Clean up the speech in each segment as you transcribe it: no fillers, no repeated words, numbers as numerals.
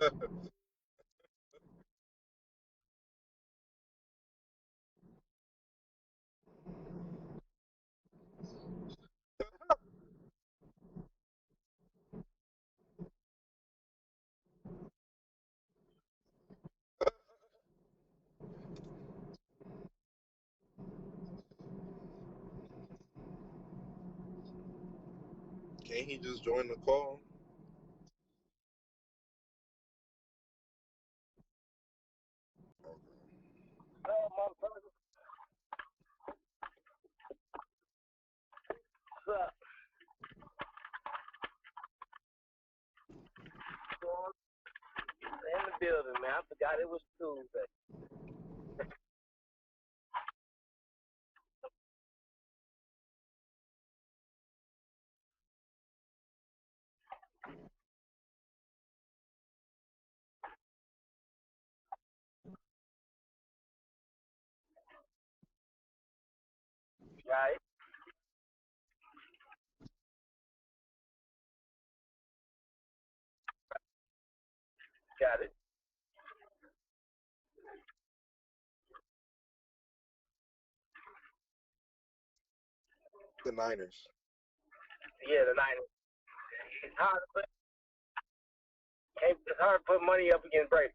Can't he just join the call? Okay. Oh, motherfucker. What's up? In the building, man. I forgot it was Tuesday. Right? Got it. The Niners. Yeah, the Niners. It's hard to put, it's hard to put money up against Brady.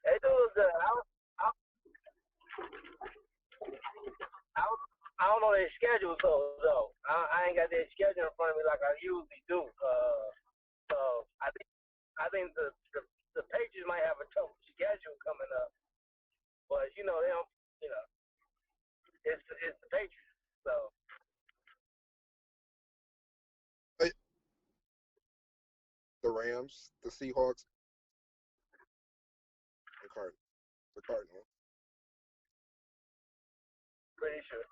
They do good. I, I don't know their schedule, so though I ain't got their schedule in front of me like I usually do. So I think the Patriots might have a tough schedule coming up, but they don't. You know, it's the Patriots. So Hey, the Rams, the Seahawks, the Cardinals. The Cardinals. pretty sure.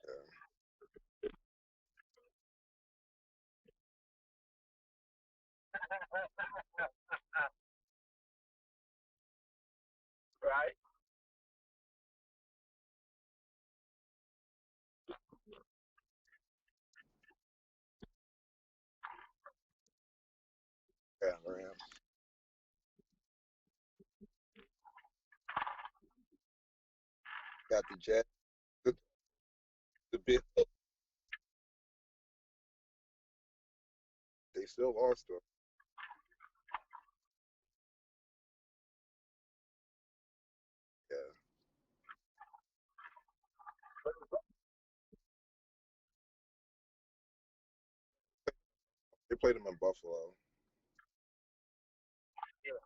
Yeah. Right? Yeah, Rams. Got the Jets. The Bills. They still lost though. Yeah. They played them in Buffalo. Yeah.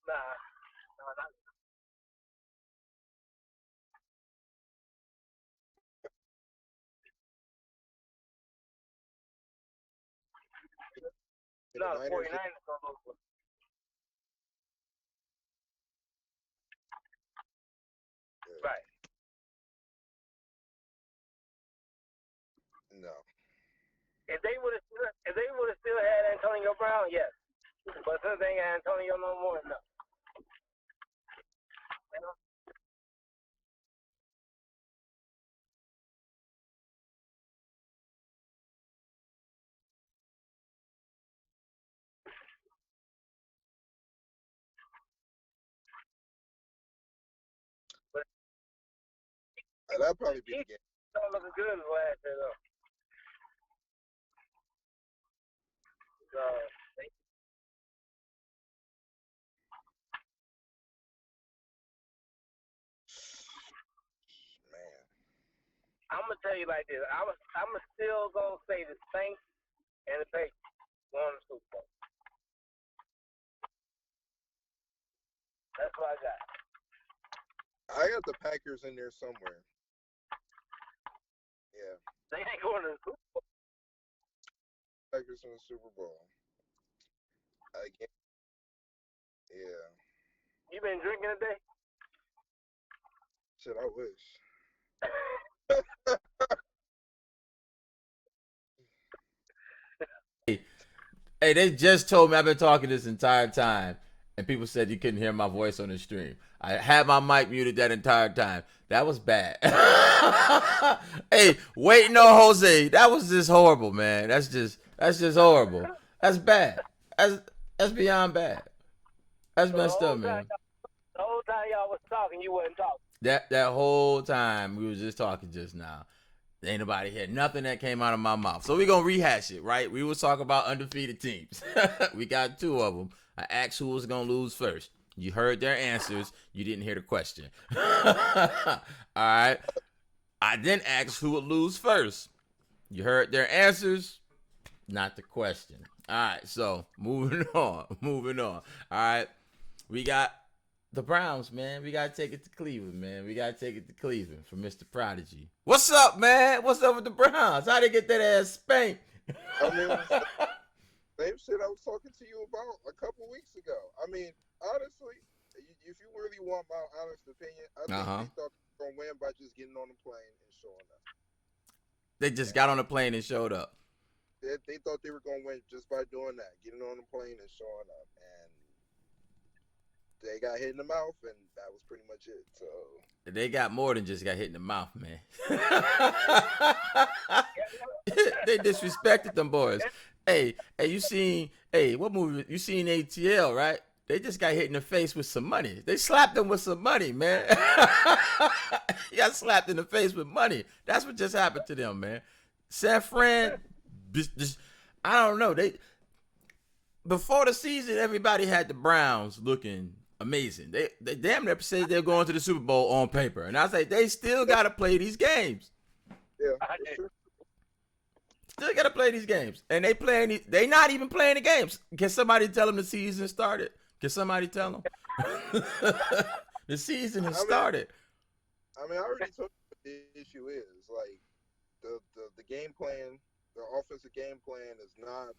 Nah, nah, not And the no, the Niners, 49ers don't lose. yeah, Right. no. If they would have still had Antonio Brown, yes. But since they ain't got Antonio no more, no. You know? But That'd the probably be the Chiefs game. don't looking good last year though. So they, Man, I'm gonna tell you like this. I'm still gonna say the Saints and the Patriots won the Super Bowl. That's what I got. I got the Packers in there somewhere. Yeah, They ain't going to the Super Bowl. Packers in the Super Bowl. Again, yeah. You been drinking today? Shit, I wish. Hey, they just told me I've been talking this entire time, and people said you couldn't hear my voice on the stream. I had my mic muted that entire time. That was bad. Hey, waiting on Jose. That was just horrible, man. That's just horrible. That's bad. That's beyond bad. That's So the messed whole up, time, man. the whole time y'all was talking, you wasn't talking. That whole time we was just talking just now. Ain't nobody hear nothing that came out of my mouth. So we gonna rehash it, right? We was talking about undefeated teams. We got two of them. I asked who was gonna lose first. You heard their answers. You didn't hear the question. All right. I then asked who would lose first. You heard their answers, not the question. All right. So moving on. Moving on. All right. We got the Browns, man. We gotta take it to Cleveland, man. We gotta take it to Cleveland for Mr. Prodigy. What's up, man? What's up with the Browns? How they get that ass spanked? I mean, same shit I was talking to you about a couple weeks ago. I mean, honestly, if you really want my honest opinion, I think they thought they were gonna win by just getting on the plane and showing up. They just got on the plane and showed up. They thought they were gonna win just by doing that, getting on the plane and showing up, and they got hit in the mouth, and that was pretty much it. So they got more than just got hit in the mouth, man. They disrespected them boys. Hey, you seen? Hey, what movie? You seen ATL, right? They just got hit in the face with some money. They slapped them with some money, man. He got slapped in the face with money. That's what just happened to them, man. San Fran, I don't know. They before the season, everybody had the Browns looking amazing. They damn near said they're going to the Super Bowl on paper, and I was like, they still got to play these games. yeah, for sure. Still got to play these games, and they not even playing the games. Can somebody tell them the season started? Can somebody tell them the season has started? I mean, I already told you what the issue is. Like the game plan, the offensive game plan is not.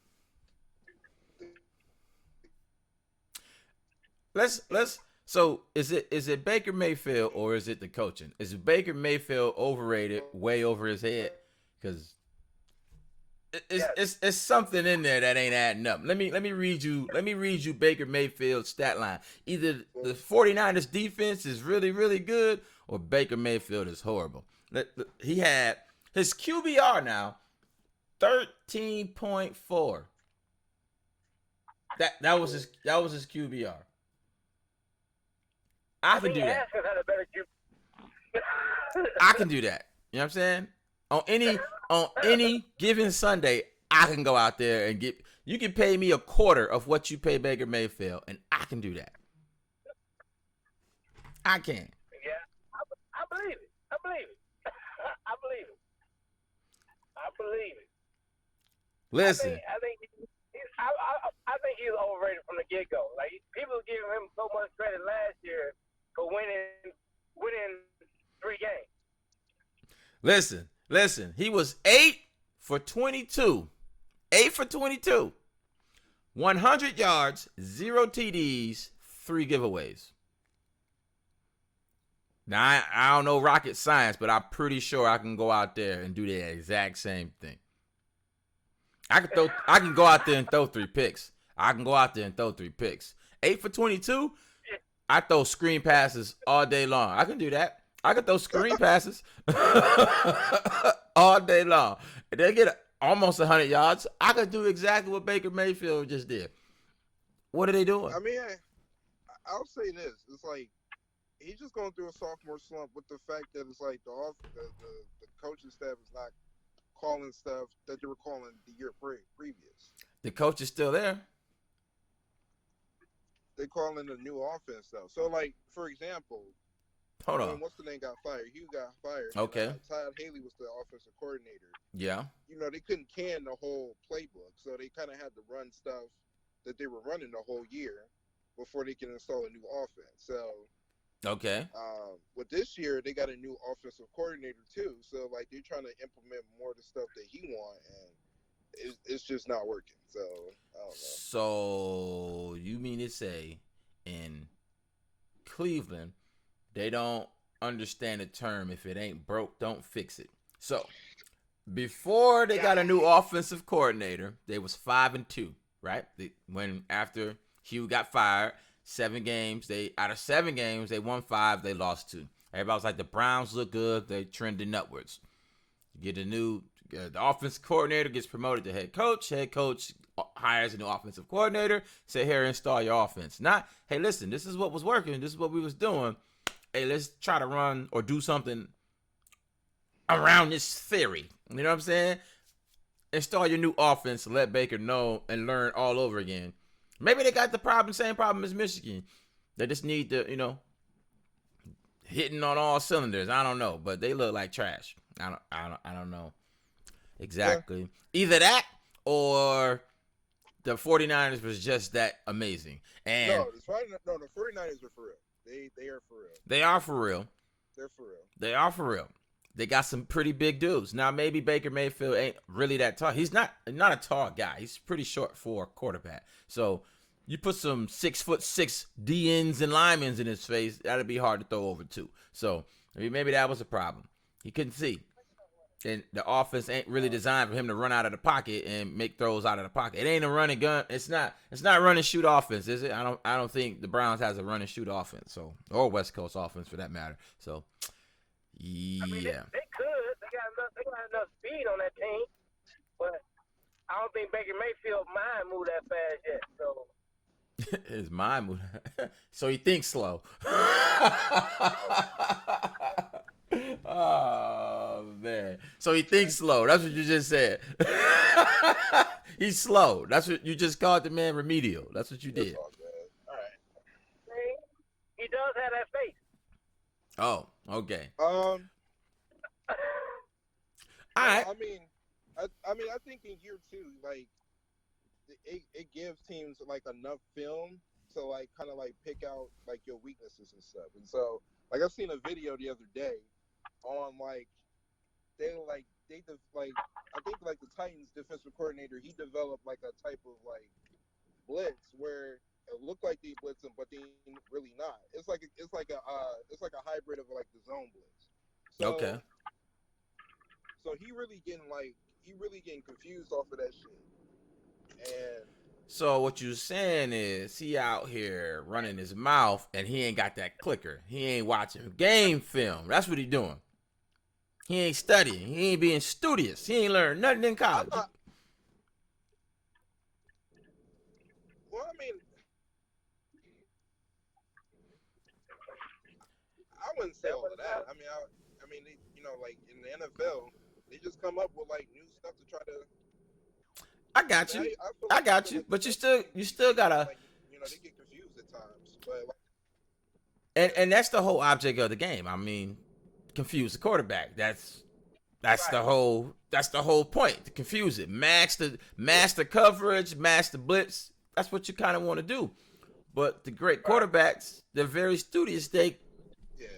Let's. So is it Baker Mayfield or is it the coaching? Is Baker Mayfield overrated, way over his head? Because it's something in there that ain't adding up. Let me read you Baker Mayfield's stat line. Either the 49ers defense is really, really good or Baker Mayfield is horrible. He had his QBR now 13.4. That was his QBR. I can do that. I can do that. You know what I'm saying? On any given Sunday, I can go out there and get. You can pay me a quarter of what you pay Baker Mayfield, and I can do that. I can. Yeah, I believe it. I believe it. I believe it. I believe it. Listen. I think he's overrated from the get go. Like people give him so much credit last year for winning 3 games. Listen. He was 8 for 22. 8 for 22. 100 yards, 0 TDs, 3 giveaways. Now, I don't know rocket science, but I'm pretty sure I can go out there and do the exact same thing. I can go out there and throw 3 picks. 8 for 22, I throw screen passes all day long. I can do that. I can throw screen passes all day long. And they get almost 100 yards. I could do exactly what Baker Mayfield just did. What are they doing? I mean, I'll say this. It's like he's just going through a sophomore slump with the fact that it's like the coaching staff is not calling stuff that they were calling the year previous. The coach is still there. They calling the new offense stuff. So, like, for example, hold on. What's the name got fired? Hugh got fired. Okay. Todd Haley was the offensive coordinator. Yeah. You know, they couldn't can the whole playbook, so they kind of had to run stuff that they were running the whole year before they can install a new offense. So Okay. With this year, they got a new offensive coordinator too. So like they're trying to implement more of the stuff that he want, and it's just not working. So I don't know. So you mean to say in Cleveland they don't understand the term if it ain't broke, don't fix it. So before they got a new offensive coordinator, they was 5-2, right? When after Hugh got fired, 7 games, they out of 7 games, they won 5, they lost 2. Everybody was like, the Browns look good, they trending upwards. You get a new the offensive coordinator gets promoted to head coach. Head coach hires a new offensive coordinator. Say, here, install your offense. Not, hey, listen, this is what was working. This is what we was doing. Hey, let's try to run or do something around this theory. You know what I'm saying? Install your new offense, let Baker know, and learn all over again. Maybe they got the same problem as Michigan. They just need to, hitting on all cylinders. I don't know, but they look like trash. I don't know exactly. Yeah. Either that or the 49ers was just that amazing. And the 49ers are for real. They are for real. They are for real. They're for real. They are for real. They got some pretty big dudes. Now maybe Baker Mayfield ain't really that tall. He's not a tall guy. He's pretty short for a quarterback. So you put some 6'6" DNs and linemen in his face, that'd be hard to throw over too. So maybe that was a problem. He couldn't see. And the offense ain't really designed for him to run out of the pocket and make throws out of the pocket. It ain't a run and gun. It's not run and shoot offense, is it? I don't think the Browns has a run and shoot offense, or West Coast offense for that matter. So yeah. I mean, they could. They got enough speed on that team, but I don't think Baker Mayfield mind move that fast yet. So his mind move. So he thinks slow. Oh man! So he thinks slow. That's what you just said. He's slow. That's what you just called the man remedial. That's what you did. All right. He does have that face. Oh, okay. All right. I think in year 2, like it gives teams like enough film to like kind of like pick out like your weaknesses and stuff. And so like I seen a video the other day on like I think like the Titans defensive coordinator, he developed like a type of like blitz where it looked like they blitzing, but they really not. It's like a hybrid of like the zone blitz. So, okay. So he really getting confused off of that shit. And so what you saying is he out here running his mouth and he ain't got that clicker. He ain't watching game film. That's what he doing. He ain't studying. He ain't being studious. He ain't learned nothing in college. Well, I mean, I wouldn't say all of that. I mean, like in the NFL, they just come up with like new stuff to try to. I got you. I got you. But you still gotta. Like, they get confused at times. But and that's the whole object of the game. I mean, confuse the quarterback. That's right. the whole point. To confuse it. Mask the coverage, mask the blitz. That's what you kind of want to do. But the great quarterbacks, they're very studious. They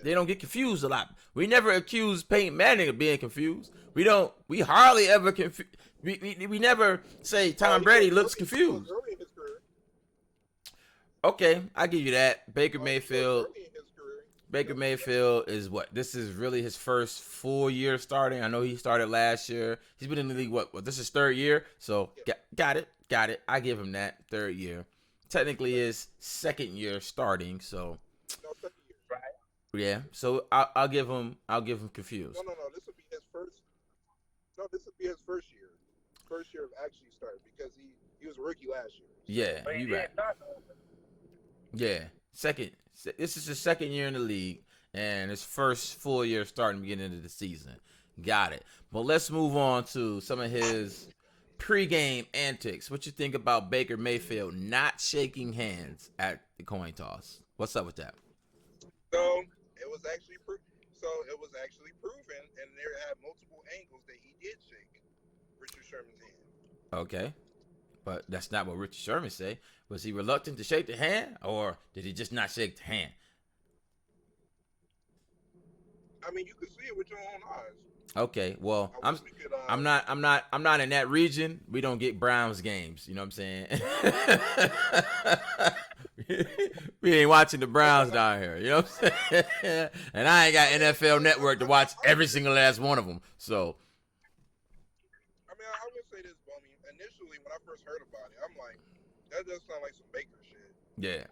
don't get confused a lot. We never accuse Peyton Manning of being confused. We hardly ever confuse. We never say Tom Brady looks confused. Okay, I give you that. Baker Mayfield is what? This is really his first full year starting. I know he started last year. He's been in the league, what this is 3rd year. So got it. I give him that 3rd year. Technically his 2nd year starting, so yeah. So I'll give him confused. No. This would be his first. No, this would be his first year. First year of actually starting because he was a rookie last year. Yeah, you right. Yeah, this is his 2nd year in the league and his first full year starting beginning of the season. Got it. But let's move on to some of his pregame antics. What you think about Baker Mayfield not shaking hands at the coin toss? What's up with that? So it was actually proven, and there had multiple angles that he did shake Richard Sherman's hand. Okay. But that's not what Richard Sherman said. Was he reluctant to shake the hand, or did he just not shake the hand? I mean, you can see it with your own eyes. Okay, well, I'm not in that region. We don't get Browns games. You know what I'm saying? We ain't watching the Browns down here. You know what I'm saying? And I ain't got NFL Network to watch every single last one of them. So. I mean, I will say this, Bummy. Initially, when I first heard about it, I'm like, that does sound like some Baker shit. Yeah.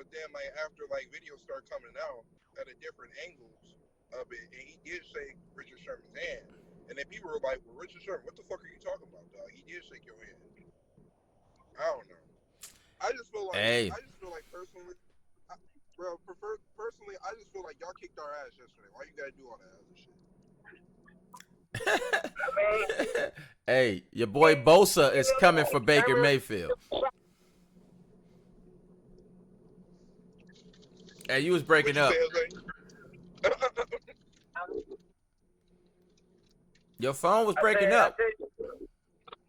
But then, like, after like videos start coming out at a different angles of it, and he did shake Richard Sherman's hand, and then people were like, "Well, Richard Sherman, what the fuck are you talking about, dog? He did shake your hand." I don't know. I just feel like personally, personally, I just feel like y'all kicked our ass yesterday. Why you gotta do all that other shit? Hey, your boy Bosa is coming for Baker Mayfield. Hey, you was breaking up. Your phone was breaking up.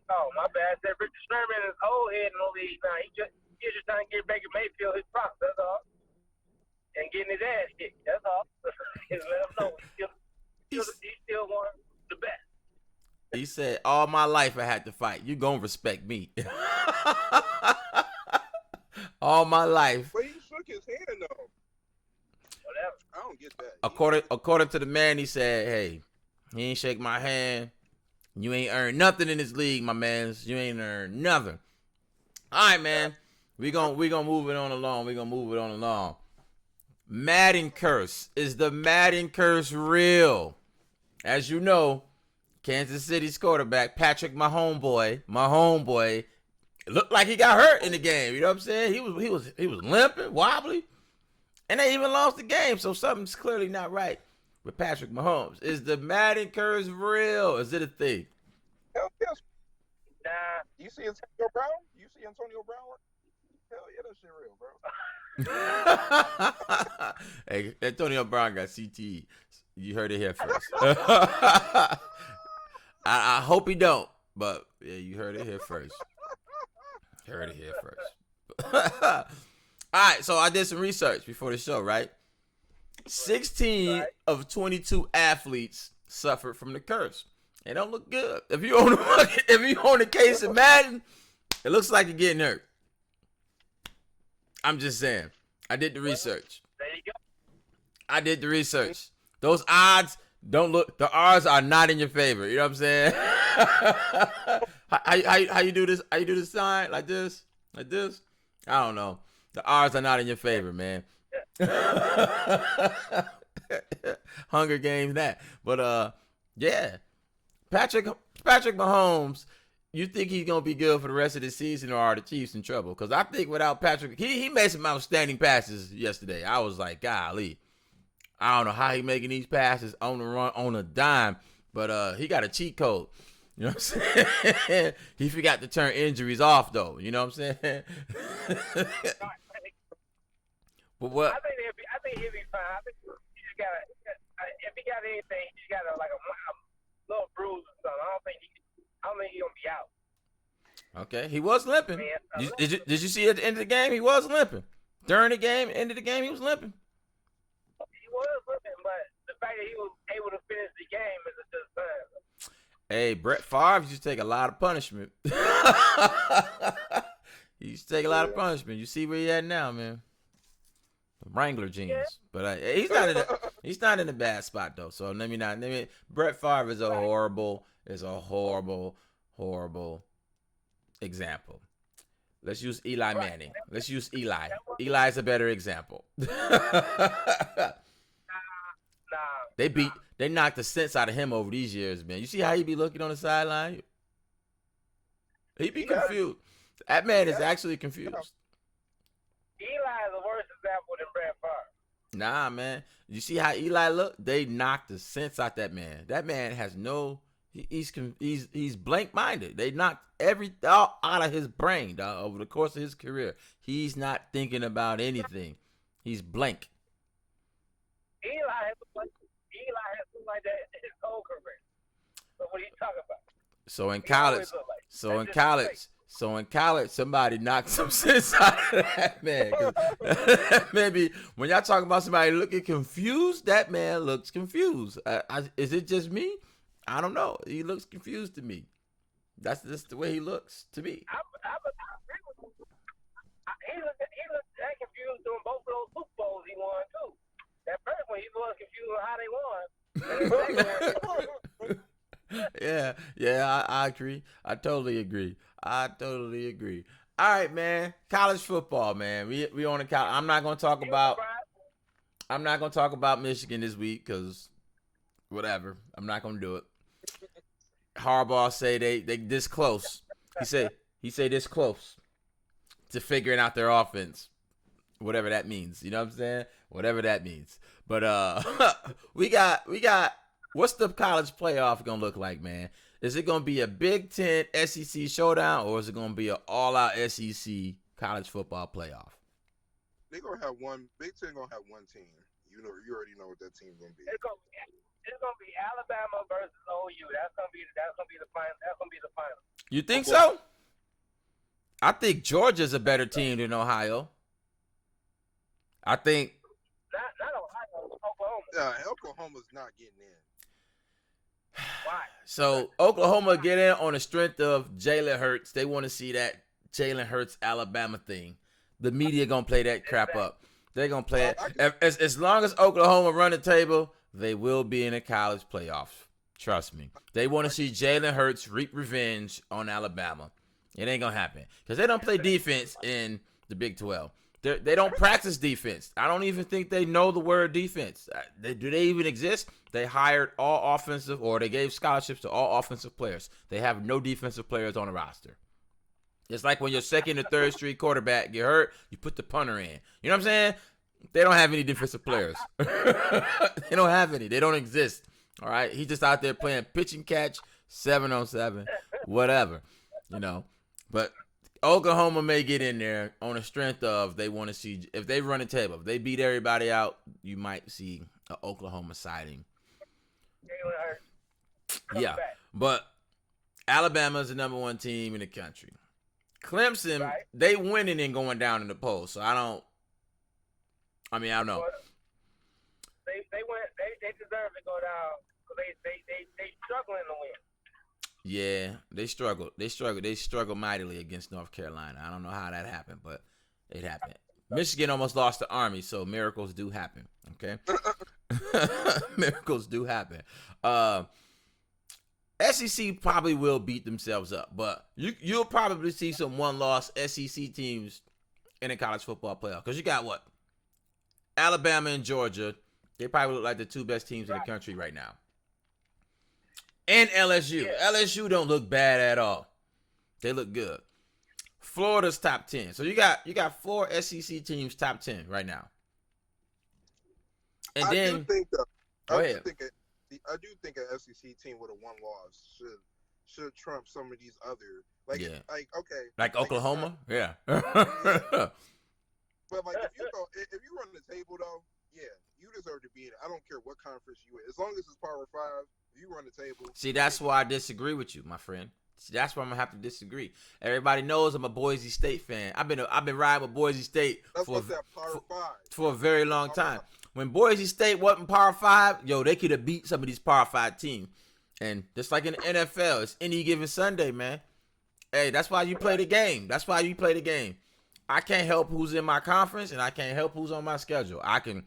Oh, my bad. I said Richard Sherman is old head in the league now. He's just trying to get Baker Mayfield his props. That's all. And getting his ass kicked. That's all. Let him know he's still one of the best. He said, all my life I had to fight. You gonna respect me. All my life. But he shook his hand though. Whatever. I don't get that. According to the man, he said, hey, he ain't shake my hand. You ain't earned nothing in this league, my man. You ain't earned nothing. All right, man. We gonna move it on along. Madden curse. Is the Madden curse real? As you know, Kansas City's quarterback, Patrick, my homeboy, it looked like he got hurt in the game. You know what I'm saying? He was limping, wobbly, and they even lost the game. So something's clearly not right with Patrick Mahomes. Is the Madden curse real? Is it a thing? Hell yes. Nah. You see Antonio Brown? Hell yeah, that shit real, bro. Hey, Antonio Brown got CTE. You heard it here first. I hope he don't, but yeah, you heard it here first. All right, so I did some research before the show, right? 16 of 22 athletes suffered from the curse. They don't look good. If you own the case of Madden, it looks like you're getting hurt. I'm just saying. I did the research. There you go. I did the research. Those odds don't look. The odds are not in your favor. You know what I'm saying? How you do this? How you do the sign like this? Like this? I don't know. The odds are not in your favor, man. Hunger Games that. But yeah. Patrick Mahomes, you think he's gonna be good for the rest of the season, or are the Chiefs in trouble? Because I think without Patrick, he made some outstanding passes yesterday. I was like, golly. I don't know how he making these passes on the run, on a dime, but he got a cheat code. You know what I'm saying? He forgot to turn injuries off, though. You know what I'm saying? But what? I think he'll be fine. I think he just gotta, if he got anything, he just got a little bruise or something. I don't think he's gonna be out. Okay, he was limping. Did you see at the end of the game? He was limping. During the game, end of the game, he was limping. He was limping, but the fact that he was able to finish the game is a good sign. Hey, Brett Favre used to take a lot of punishment. He used to take a lot of punishment. You see where he at now, man. Wrangler jeans, yeah. But he's not in a bad spot though. So Brett Favre is a horrible example. Let's use Eli Manning. Let's use Eli. Eli's a better example. They knocked the sense out of him over these years, man. You see how he be looking on the sideline? He be confused. That man is actually confused. Eli is a worse example than Brett Favre. Nah, man. You see how Eli look? They knocked the sense out that man. That man has he's blank-minded. They knocked every thought out of his brain, dog, over the course of his career. He's not thinking about anything. He's blank. Eli has been like that his whole career. So what are you talking about? So in college, somebody knocked some sense out of that man. Maybe when y'all talk about somebody looking confused, that man looks confused. Is it just me? I don't know. He looks confused to me. That's just the way he looks to me. I agree with you. He looked that confused doing both of those Super Bowls he won too. That first one, he was confused on how they won. Yeah, I agree. I totally agree. All right, man. College football, man. We on the college. I'm not gonna talk about Michigan this week because whatever. I'm not gonna do it. Harbaugh say they this close. He say this close to figuring out their offense. Whatever that means. You know what I'm saying? Whatever that means. But we got what's the college playoff gonna look like, man? Is it gonna be a Big Ten SEC showdown, or is it gonna be an all-out SEC college football playoff? They're gonna have one. Big Ten gonna have one team. You already know what that team's gonna be. It's gonna be Alabama versus OU. That's gonna be the final. That's gonna be the final. You think so? I think Georgia's a better team than Ohio. I think. Not Ohio. Oklahoma. Oklahoma's not getting in. Why? So Oklahoma get in on the strength of Jalen Hurts. They want to see that Jalen Hurts Alabama thing. The media gonna play that crap up. They're gonna play it. As long as Oklahoma run the table, they will be in a college playoff. Trust me. They want to see Jalen Hurts reap revenge on Alabama. It ain't gonna happen because they don't play defense in the Big 12. They don't practice defense. I don't even think they know the word defense. Do they even exist? They hired all offensive, or they gave scholarships to all offensive players. They have no defensive players on the roster. It's like when your second or third string quarterback get hurt, you put the punter in. You know what I'm saying? They don't have any defensive players. They don't have any. They don't exist. All right? He's just out there playing pitch and catch, 7-on-7, whatever. You know, but Oklahoma may get in there on the strength of they want to see if they run a table. If they beat everybody out, you might see an Oklahoma sighting. Yeah, but Alabama is the number one team in the country. Clemson, right. They winning and going down in the polls. So I don't know. They went. They deserve to go down because they struggling to win. Yeah, they struggled. They struggled mightily against North Carolina. I don't know how that happened, but it happened. Michigan almost lost to Army, so miracles do happen. Okay, miracles do happen. SEC probably will beat themselves up, but you'll probably see some one-loss SEC teams in the college football playoff because you got what? Alabama and Georgia. They probably look like the two best teams in the country right now. And LSU. Yeah. LSU don't look bad at all. They look good. Florida's top 10. So you got 4 SEC teams top 10 right now. And I then do think I do think an SEC team with a one loss should trump some of these other like Oklahoma? Yeah. But like if you run the table though, yeah, you deserve to be in it. I don't care what conference you in. As long as it's Power 5, if you run the table. See, that's why I disagree with you, my friend. See, that's why I'm gonna have to disagree. Everybody knows I'm a Boise State fan. I've been riding with Boise State for a very long time. When Boise State wasn't Power 5, they could have beat some of these Power 5 teams. And just like in the NFL, it's any given Sunday, man. Hey, that's why you play the game. I can't help who's in my conference, and I can't help who's on my schedule. I can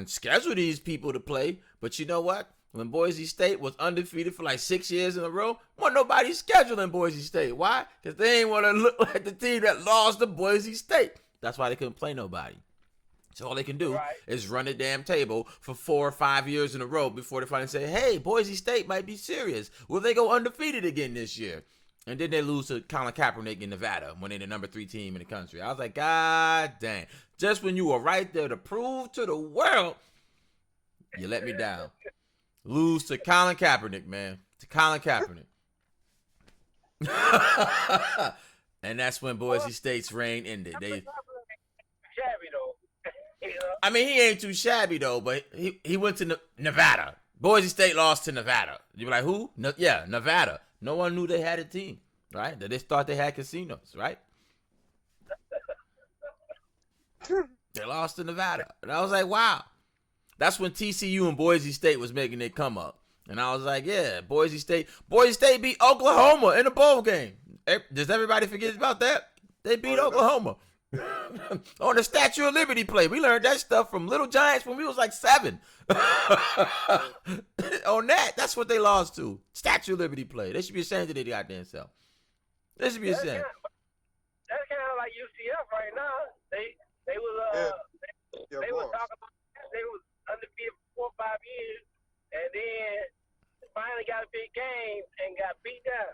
schedule these people to play, but you know what? When Boise State was undefeated for like 6 years in a row, wasn't nobody scheduling Boise State. Why? Because they ain't want to look like the team that lost to Boise State. That's why they couldn't play nobody. So all they can do is run the damn table for 4 or 5 years in a row before they finally say, hey, Boise State might be serious. Will they go undefeated again this year? And then they lose to Colin Kaepernick in Nevada when they're the number 3 team in the country. I was like, God dang. Just when you were right there to prove to the world, you let me down. Lose to Colin Kaepernick, man. To Colin Kaepernick. And that's when Boise State's reign ended. Shabby though. I mean, he ain't too shabby though, but he went to Nevada. Boise State lost to Nevada. You be like, who? Nevada. No one knew they had a team. right? That they thought they had casinos, right? They lost to Nevada. And I was like, wow. That's when TCU and Boise State was making their come up. And I was like, yeah, Boise State beat Oklahoma in a bowl game. Does everybody forget about that? They beat Oklahoma on the Statue of Liberty play. We learned that stuff from Little Giants when we was like 7. On that's what they lost to. Statue of Liberty play. They should be ashamed of their goddamn self. They should be ashamed. That's kind of like UCF right now. They was they was talking about they was undefeated for 4 or 5 years, and then finally got a big game and got beat down.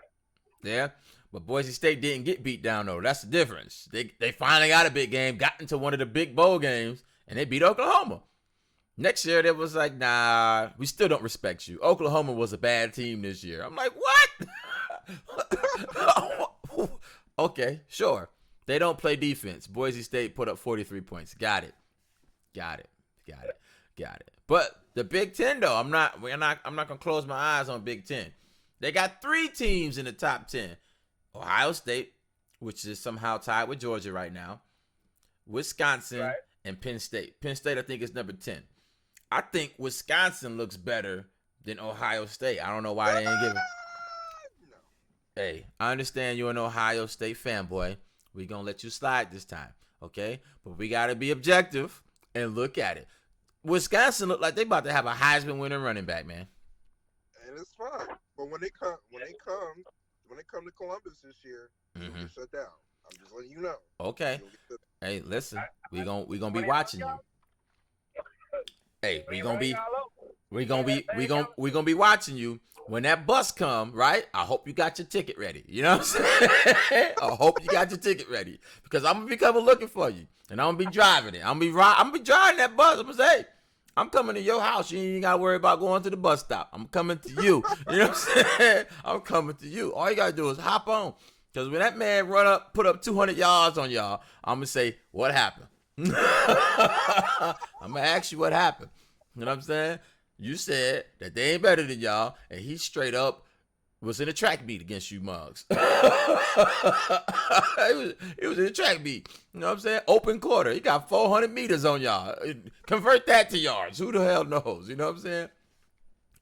Yeah, but Boise State didn't get beat down though. That's the difference. They finally got a big game, got into one of the big bowl games, and they beat Oklahoma. Next year, they was like, nah, we still don't respect you. Oklahoma was a bad team this year. I'm like, what? Okay, sure. They don't play defense. Boise State put up 43 points. Got it. But the Big Ten, though, I'm not gonna close my eyes on Big Ten. They got 3 teams in the top 10. Ohio State, which is somehow tied with Georgia right now, Wisconsin, right, and Penn State. Penn State, I think, is number 10. I think Wisconsin looks better than Ohio State. I don't know why they ain't giving. Hey, I understand you're an Ohio State fanboy. We're going to let you slide this time, okay? But we got to be objective and look at it. Wisconsin look like they about to have a Heisman winning running back, man. And it's fine. But when they come to Columbus this year, they'll get shut down. I'm just letting you know. Okay. Hey, listen. We're going to be watching you. Hey, we're gonna be watching you when that bus come, right? I hope you got your ticket ready. You know what I'm saying? I hope you got your ticket ready because I'm gonna be coming looking for you, and I'm gonna be driving it. I'm gonna be driving that bus. I'm gonna say, hey, I'm coming to your house. You ain't gotta worry about going to the bus stop. I'm coming to you. You know what I'm saying? I'm coming to you. All you gotta do is hop on, because when that man put up 200 yards on y'all, I'm gonna say, what happened? I'm gonna ask you what happened. You know what I'm saying? You said that they ain't better than y'all, and he straight up was in a track meet against you mugs. He was in a track meet. You know what I'm saying? Open quarter. He got 400 meters on y'all. Convert that to yards. Who the hell knows? You know what I'm saying?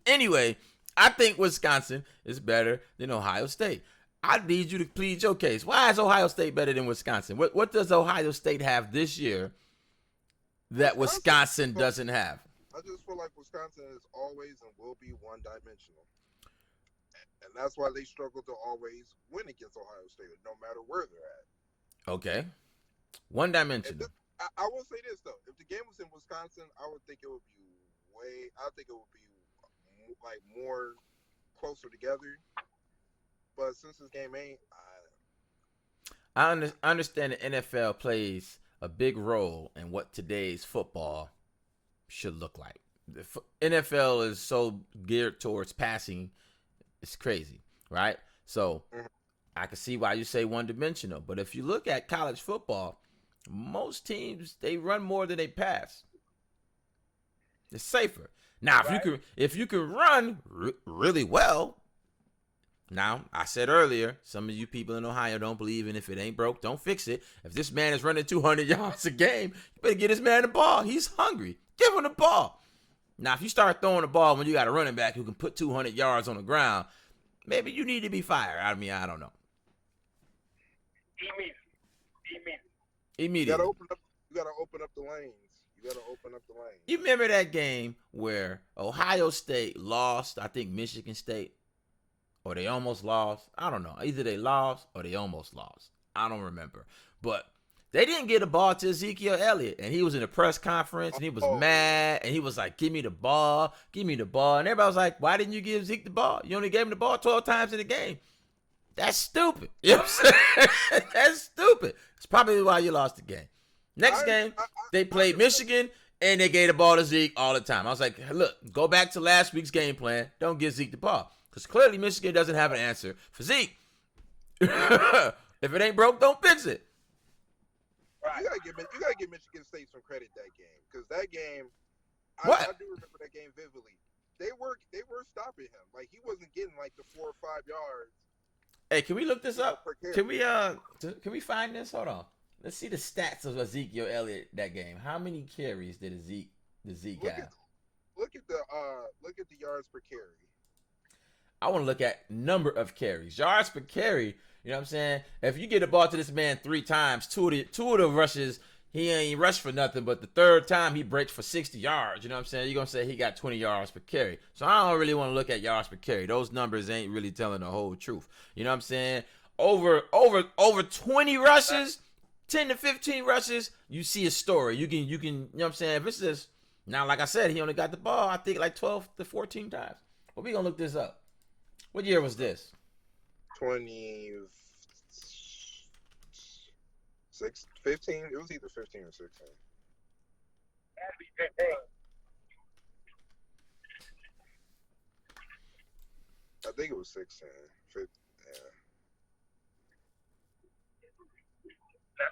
Anyway, I think Wisconsin is better than Ohio State. I need you to plead your case. Why is Ohio State better than Wisconsin? What does Ohio State have this year that Wisconsin doesn't have? I just feel like Wisconsin is always and will be one-dimensional. And that's why they struggle to always win against Ohio State, no matter where they're at. Okay. One-dimensional. I will say this, though. If the game was in Wisconsin, I think it would be like more closer together. But since this game ain't, I understand the NFL plays a big role in what today's football should look like. The NFL is so geared towards passing, it's crazy, right? So I can see why you say one-dimensional. But if you look at college football, most teams, they run more than they pass. It's safer. Now, if you can run really well. Now, I said earlier, some of you people in Ohio don't believe in if it ain't broke, don't fix it. If this man is running 200 yards a game, you better get this man the ball. He's hungry. Give him the ball. Now, if you start throwing the ball when you got a running back who can put 200 yards on the ground, maybe you need to be fired. I mean, I don't know. Immediately. You gotta open up the lanes. You remember that game where Ohio State lost, I think Michigan State, or they almost lost? I don't know. Either they lost or they almost lost. I don't remember. But they didn't get the ball to Ezekiel Elliott, and he was in a press conference, and he was mad, and he was like, give me the ball. And everybody was like, why didn't you give Zeke the ball? You only gave him the ball 12 times in the game. That's stupid. You know what I'm saying? That's stupid. It's probably why you lost the game. Next game, they played Michigan, and they gave the ball to Zeke all the time. I was like, look, go back to last week's game plan. Don't give Zeke the ball. Because clearly Michigan doesn't have an answer for Zeke. If it ain't broke, don't fix it. Right. You gotta give Michigan State some credit that game, because that game, I do remember that game vividly. They were stopping him. Like, he wasn't getting like the 4 or 5 yards Hey, can we look this up? Can we find this? Hold on. Let's see the stats of Ezekiel Elliott that game. How many carries did Zeke have? Look at the yards per carry. I want to look at number of carries. Yards per carry, you know what I'm saying? If you get the ball to this man 3 times, two of the rushes, he ain't rushed for nothing, but the third time he breaks for 60 yards. You know what I'm saying? You're going to say he got 20 yards per carry. So I don't really want to look at yards per carry. Those numbers ain't really telling the whole truth. You know what I'm saying? Over 20 rushes, 10 to 15 rushes, you see a story. You can, you know what I'm saying? If it's just, now like I said, he only got the ball, I think like 12 to 14 times. But we're going to look this up. What year was this? 15. It was either 15 or 16. Had to be 15. I think it was 16. 15, yeah.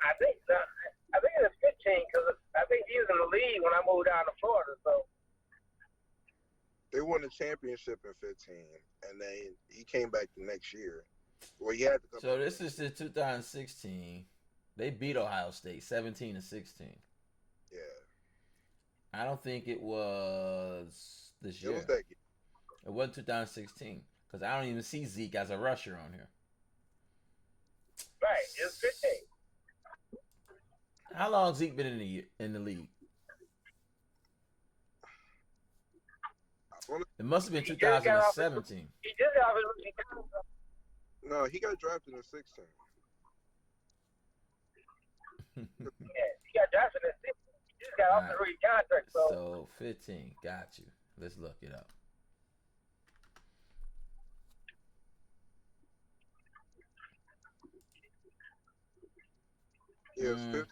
I think it was 15 because I think he was in the league when I moved down to Florida. So they won the championship in 15, and then he came back the next year. Well, he had to come. So this is the 2016. They beat Ohio State 17 to 16. Yeah. I don't think it was this year. It was that year. It wasn't 2016 because I don't even see Zeke as a rusher on here. right, it was 15. How long Zeke been in the league? It must have been 2017. He just got off his rookie contract. No, he got drafted in 16. Yeah, he got drafted in 16. He just got off the rookie contract. So 15. Got you. Let's look it up. Yeah, it was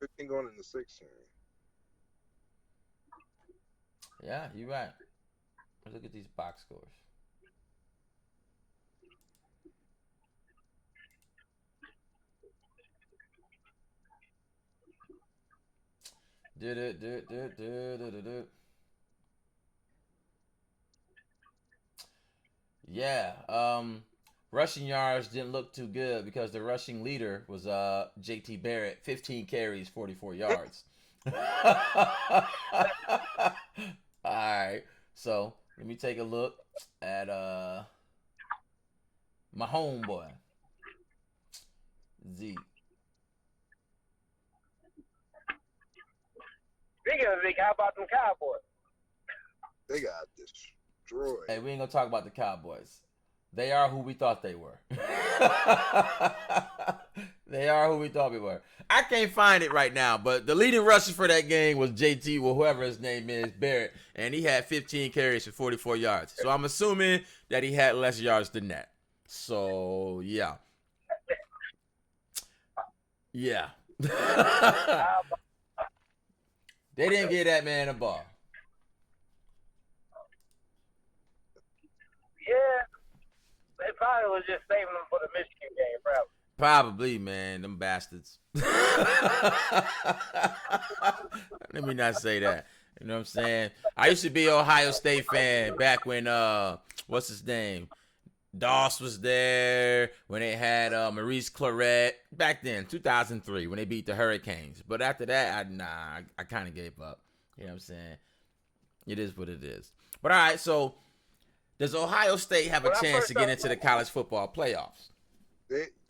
15 going into 16. Yeah, you're right. Let's look at these box scores. Yeah, rushing yards didn't look too good because the rushing leader was JT Barrett, 15 carries, 44 yards. All right, so let me take a look at my homeboy Zeke. Speaking of Zeke, how about them Cowboys? They got destroyed. Hey, we ain't gonna talk about the Cowboys. They are who we thought they were. They are who we thought we were. I can't find it right now, but the leading rusher for that game was JT, well, whoever his name is, Barrett, and he had 15 carries for 44 yards. So I'm assuming that he had less yards than that. So, yeah. Yeah. They didn't get that man a ball. Yeah, they probably was just saving them for the Michigan game, probably. Probably, man, them bastards. Let me not say that. You know what I'm saying? I used to be an Ohio State fan back when, what's his name? Doss was there, when they had Maurice Claret. Back then, 2003, when they beat the Hurricanes. But after that, I kind of gave up. You know what I'm saying? It is what it is. But all right, so does Ohio State have a chance to get into the college football playoffs?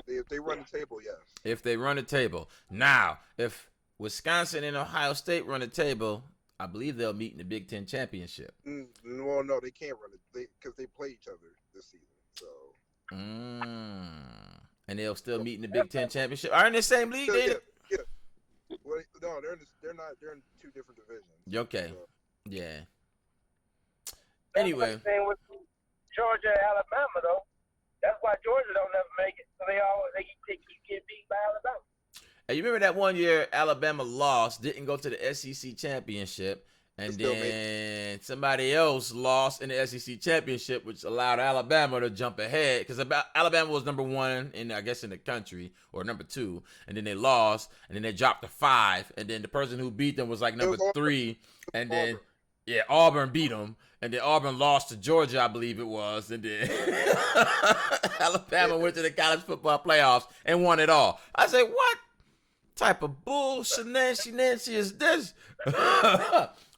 If they run the table, yes. If they run the table. Now, if Wisconsin and Ohio State run the table, I believe they'll meet in the Big Ten championship. Well, no, they can't run it because they play each other this season. So. And they'll still meet in the Big Ten championship. Are in the same league? Yeah. Well, no, they're not. They're in 2 different divisions. Okay. So. Yeah. Anyway. Same with Georgia and Alabama, though. That's why Georgia don't never make it. So they keep getting beat by Alabama. Hey, you remember that one year Alabama lost, didn't go to the SEC championship, and then somebody else lost in the SEC championship, which allowed Alabama to jump ahead because Alabama was number 1 in the country, or number 2, and then they lost, and then they dropped to 5, and then the person who beat them was like number 3, and then Yeah, Auburn beat them, and then Auburn lost to Georgia, I believe it was, and then Alabama went to the college football playoffs and won it all. I said, what type of bull shenanigans is this?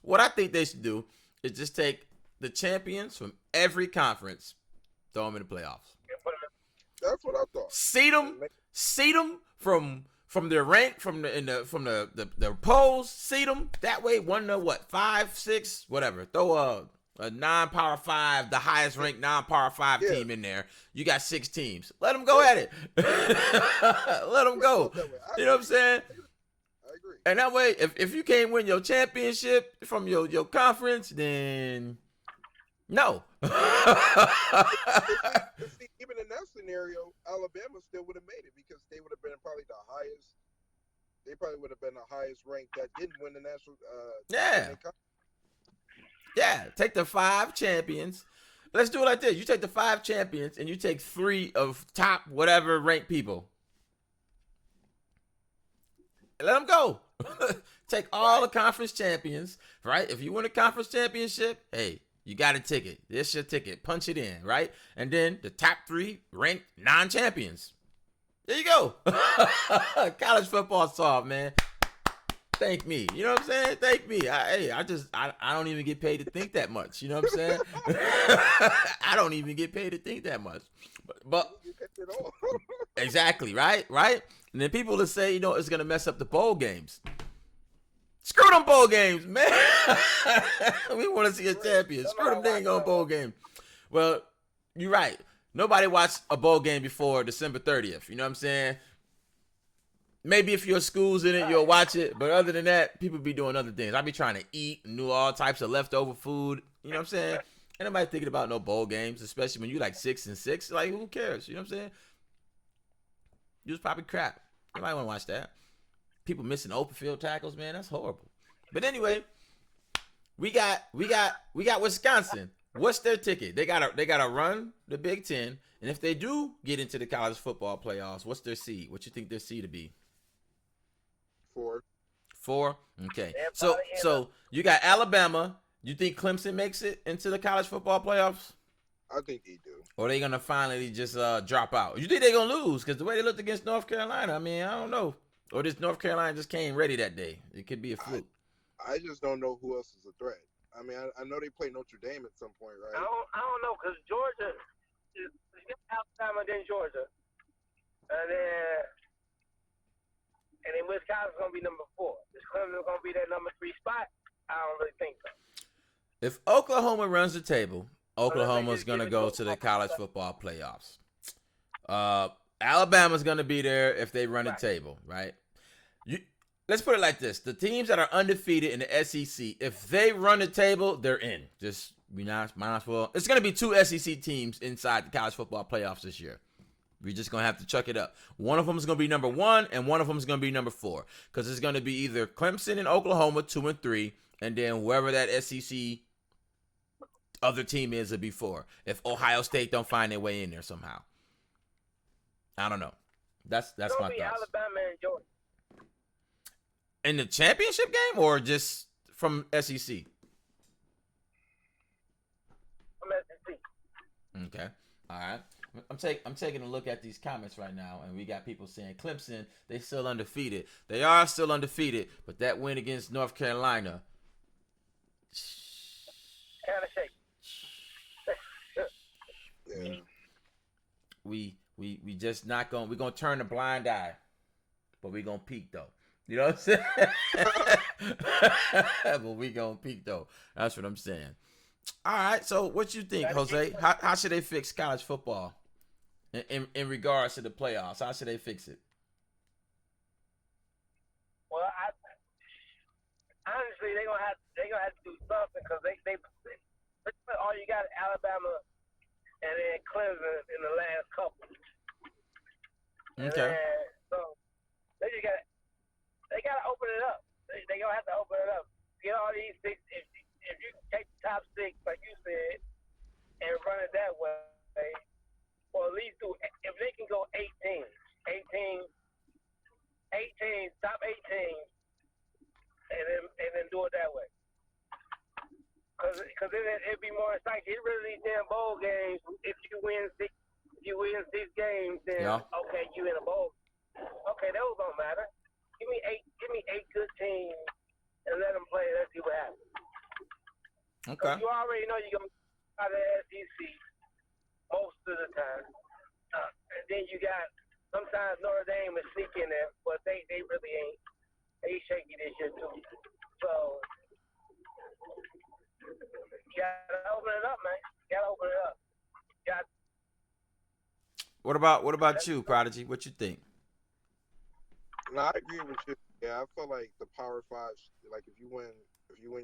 What I think they should do is just take the champions from every conference, throw them in the playoffs. That's what I thought. Seed them from their rank, from the polls, seed them that way. 1 to what, 5, 6, whatever. Throw a non-power 5, the highest ranked non-power 5 team in there. You got 6 teams. Let them go at it. Let them go. You know what I'm saying? I agree. And that way, if you can't win your championship from your conference, then no. But see, even in that scenario, Alabama still would have made it because they would have been probably the highest. They probably would have been the highest ranked that didn't win the national. Yeah. Take the 5 champions. Let's do it like this. You take the 5 champions and you take 3 of top whatever ranked people. Let them go. Take all the conference champions, right? If you win a conference championship, hey, you got a ticket. This your ticket. Punch it in, right? And then the top 3 ranked non-champions. There you go. College football solved, man. Thank me. You know what I'm saying? Thank me. I don't even get paid to think that much. You know what I'm saying? I don't even get paid to think that much. But exactly, right? And then people will say, it's going to mess up the bowl games. Screw them bowl games, man. We want to see a champion. Screw them dang on bowl game. Well, you're right. Nobody watched a bowl game before December 30th. You know what I'm saying? Maybe if your school's in it, you'll watch it. But other than that, people be doing other things. I be trying to eat and do all types of leftover food. You know what I'm saying? Ain't nobody thinking about no bowl games, especially when you like 6-6. Like, who cares? You know what I'm saying? You was probably crap. Nobody want to watch that. People missing open field tackles, man. That's horrible. But anyway, we got Wisconsin. What's their ticket? They gotta run the Big Ten, and if they do get into the college football playoffs, what's their seed? What you think their seed to be? 4. Okay. So you got Alabama. You think Clemson makes it into the college football playoffs? I think they do. Or are they gonna finally just drop out? You think they're gonna lose? Because the way they looked against North Carolina, I mean, I don't know. Or this North Carolina just came ready that day. It could be a fluke. I just don't know who else is a threat. I mean, I know they play Notre Dame at some point, right? I don't know, because Georgia is Alabama, then Georgia, and then Wisconsin's gonna be number 4. Is Clemson gonna be that number 3 spot? I don't really think so. If Oklahoma runs the table, Oklahoma's going to go to the college football playoffs. Alabama's going to be there if they run the table, right? Let's put it like this. The teams that are undefeated in the SEC, if they run the table, they're in. Just might as well. It's going to be 2 SEC teams inside the college football playoffs this year. We're just going to have to chuck it up. One of them is going to be number 1, and one of them is going to be number 4. Because it's going to be either Clemson and Oklahoma, 2 and 3, and then whoever that SEC other team is it before. If Ohio State don't find their way in there somehow, I don't know. That's my thoughts. Alabama and Georgia in the championship game, or just from SEC? From SEC. Okay, all right. I'm taking a look at these comments right now, and we got people saying Clemson, they still undefeated. They are still undefeated, but that win against North Carolina. Kind of shake. Yeah. We just not gonna. We're gonna turn a blind eye, but we gonna peak though. You know what I'm saying? But we gonna peak though. That's what I'm saying. All right. So what you think, Jose? How should they fix college football in regards to the playoffs? How should they fix it? Well, honestly, they're gonna have to do something, because they all you got is Alabama and then Clemson in the last couple. Okay. So they gotta open it up. They gonna have to open it up. Get all these 6. If you take the top 6, like you said, and run it that way, or at least if they can go 18, top 18, and then do it that way. then it'd be more exciting. Get rid of these damn bowl games. If you win 6 games, then okay, you in a bowl. Okay, those don't matter. Give me eight good teams and let them play. Let's see what happens. Okay. You already know you're gonna out of the SEC most of the time. And then you got sometimes Notre Dame is sneaking there, but they really ain't. They shaky this year too. So you gotta open it up, man. You gotta open it up. What about you, Prodigy? What you think? No, I agree with you. Yeah, I feel like the Power Five, like if you win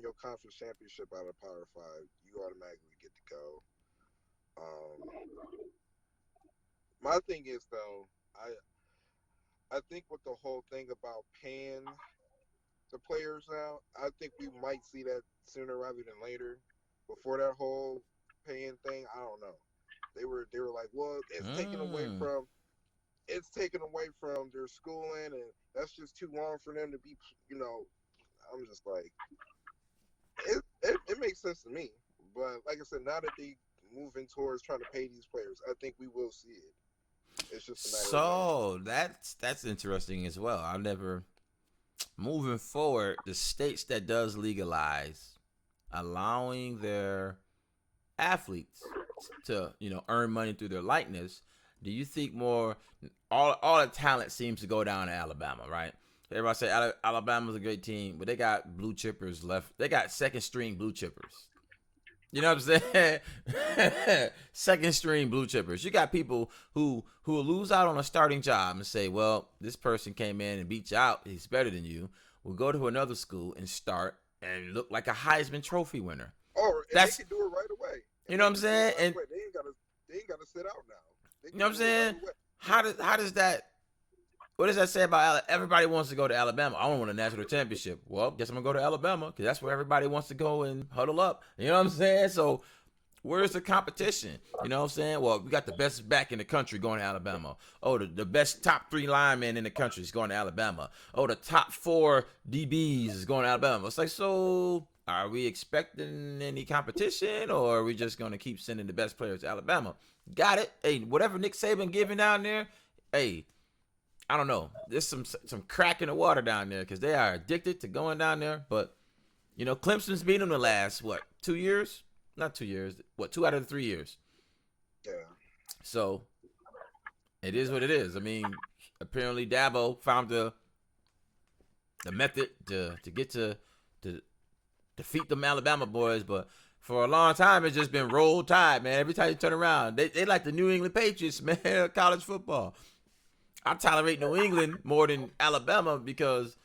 your conference championship out of Power Five, you automatically get to go. My thing is though, I think with the whole thing about paying the players now, I think we might see that sooner rather than later. Before that whole paying thing, I don't know. They were like, well, it's taken away from their schooling, and that's just too long for them to be. I'm just like, it makes sense to me. But like I said, now that they moving towards trying to pay these players, I think we will see it. It's just a matter of that's interesting as well. Moving forward, the states that does legalize allowing their athletes to earn money through their likeness. Do you think more all the talent seems to go down to Alabama, right? Everybody say Alabama's a great team, but they got blue chippers left. They got second string blue chippers. You know what I'm saying? Second string blue chippers. You got people who will lose out on a starting job and say, well, this person came in and beat you out. He's better than you. We'll go to another school and start and look like a Heisman Trophy winner. Oh, they can do it right away. You know what I'm saying? And they ain't gotta sit out now. You know what I'm saying? How does that? What does that say about everybody wants to go to Alabama? I don't want a national championship. Well, guess I'm gonna go to Alabama because that's where everybody wants to go and huddle up. You know what I'm saying? So where's the competition? You know what I'm saying? Well, we got the best back in the country going to Alabama. Oh, the best top 3 linemen in the country is going to Alabama. Oh, the top 4 DBs is going to Alabama. It's like, so are we expecting any competition, or are we just gonna keep sending the best players to Alabama? Got it. Hey, whatever Nick Saban giving down there, hey, I don't know. There's some crack in the water down there because they are addicted to going down there. But, Clemson's beat them the last, 2 years? Not 2 years. 2 out of the 3 years? Yeah. So, it is what it is. I mean, apparently Dabo found the method to get to defeat them Alabama boys. But for a long time, it's just been roll tide, man. Every time you turn around, they like the New England Patriots, man, college football. I tolerate New England more than Alabama because,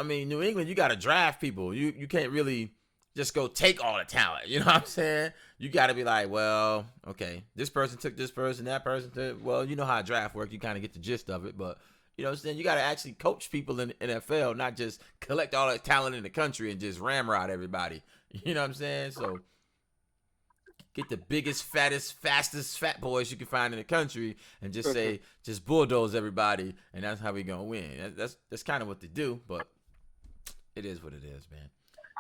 New England, you got to draft people. You can't really just go take all the talent. You know what I'm saying? You got to be like, well, okay, this person took this person, that person took. Well, you know how draft works. You kind of get the gist of it. But, you know what I'm saying? You got to actually coach people in the NFL, not just collect all the talent in the country and just ramrod everybody. You know what I'm saying? So get the biggest, fattest, fastest fat boys you can find in the country and just say, just bulldoze everybody, and that's how we gonna win. That's kind of what they do, but it is what it is, man.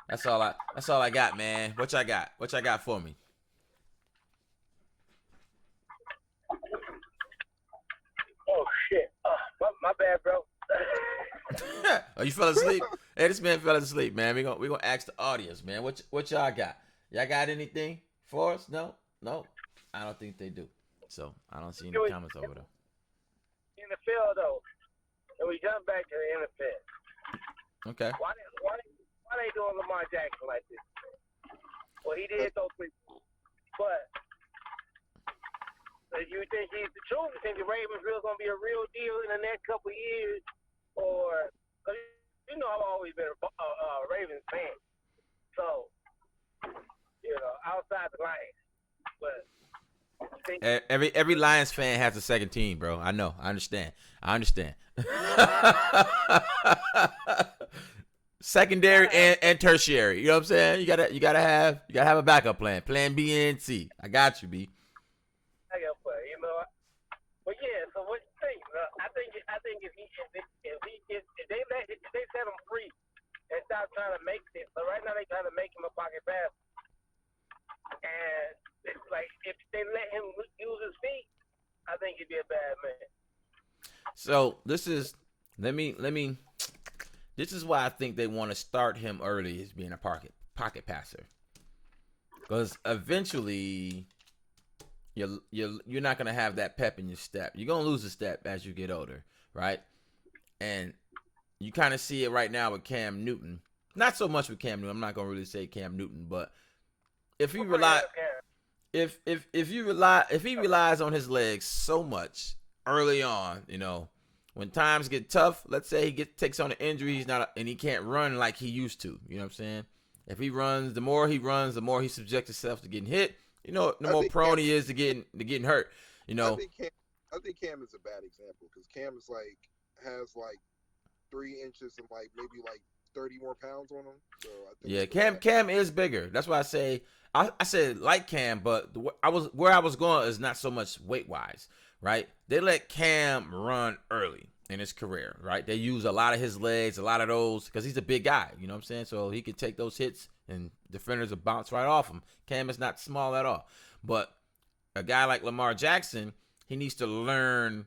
That's all I got, man. What y'all got? What y'all got for me? Oh shit! My bad, bro. Oh, you fell asleep? Hey, this man fell asleep, man. We gonna ask the audience, man. What y'all got? Y'all got anything for us? No. I don't think they do. So I don't see any comments over there. NFL though, and we jump back to the NFL. Okay. Why they doing Lamar Jackson like this? Well, he did those things, but you think he's the truth? You think the Ravens really gonna be a real deal in the next couple of years, or? Cause I've always been a Ravens fan, so outside the Lions, but. Every Lions fan has a second team, bro. I know. I understand. Secondary and tertiary. You know what I'm saying? You gotta have a backup plan. Plan B and C. I got you, B. I got play. But yeah. So what you think? I think if they set him free and stop trying to make it. So right now they trying to make him a pocket passer. a bad man. So this is this is why I think they want to start him early as being a pocket passer. Because eventually you're not gonna have that pep in your step. You're gonna lose a step as you get older, right? And you kind of see it right now with Cam Newton. Not so much with Cam Newton. I'm not gonna really say Cam Newton, but if he relies on his legs so much early on, you know, when times get tough, let's say he takes on an injury, and he can't run like he used to. You know what I'm saying? If he runs, the more he runs, the more he subjects himself to getting hit. You know, the more prone he is to getting hurt. You know, I think Cam is a bad example because Cam is has 3 inches and maybe 30 more pounds on him. So I think Cam is bigger. That's why I say I said like Cam, but where I was going is not so much weight wise, right? They let Cam run early in his career, right? They use a lot of his legs, a lot of those, because he's a big guy, you know what I'm saying? So he could take those hits and defenders will bounce right off him. Cam is not small at all. But a guy like Lamar Jackson, he needs to learn.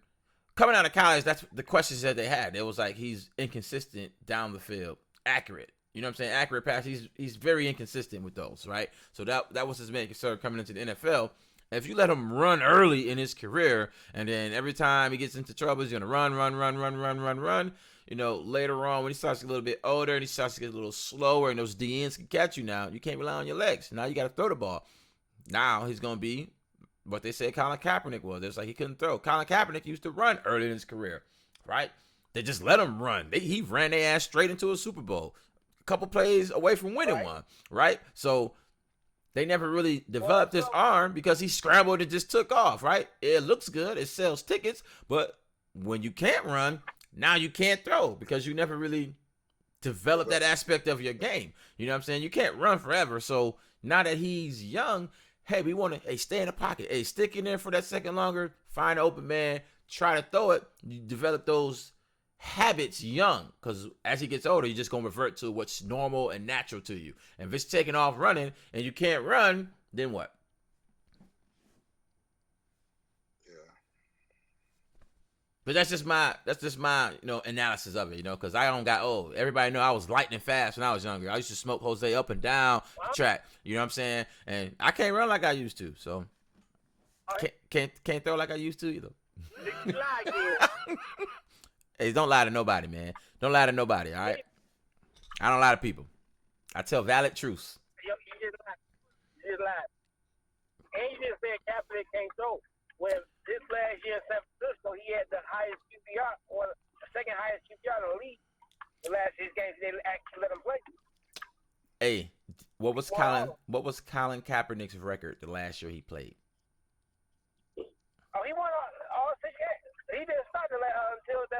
Coming out of college, that's the questions that they had. It was like he's inconsistent down the field, accurate. You know what I'm saying? Accurate pass. He's very inconsistent with those, right? So that was his main concern coming into the NFL. If you let him run early in his career, and then every time he gets into trouble, he's going to run. You know, later on when he starts to get a little bit older and he starts to get a little slower and those DNs can catch you now, you can't rely on your legs. Now you got to throw the ball. Now he's going to be what they said Colin Kaepernick was. It's like he couldn't throw. Colin Kaepernick used to run early in his career, right? They just let him run. He ran their ass straight into a Super Bowl. A couple plays away from winning one, right? So they never really developed his arm because he scrambled and just took off, right? It looks good. It sells tickets. But when you can't run, now you can't throw because you never really developed that aspect of your game. You know what I'm saying? You can't run forever. So now that he's young, hey, we want to stay in the pocket. Hey, stick in there for that second longer. Find an open man. Try to throw it. You develop those habits young because as he gets older, you're just going to revert to what's normal and natural to you. And if it's taking off running and you can't run, then what? Yeah. But that's just my analysis of it, because I don't got old. Everybody know I was lightning fast when I was younger. I used to smoke Jose up and down the track. You know what I'm saying? And I can't run like I used to. So can't throw like I used to either. Hey, don't lie to nobody, man. Don't lie to nobody, all right? I don't lie to people. I tell valid truths. You just lied. And you just said Kaepernick can't throw. When this last year in San Francisco, he had the highest QBR, or the second highest QBR in the league. The last 6 games, they actually let him play. Hey, what was Colin Kaepernick's record the last year he played? Oh, he won all 6 games. He didn't start until the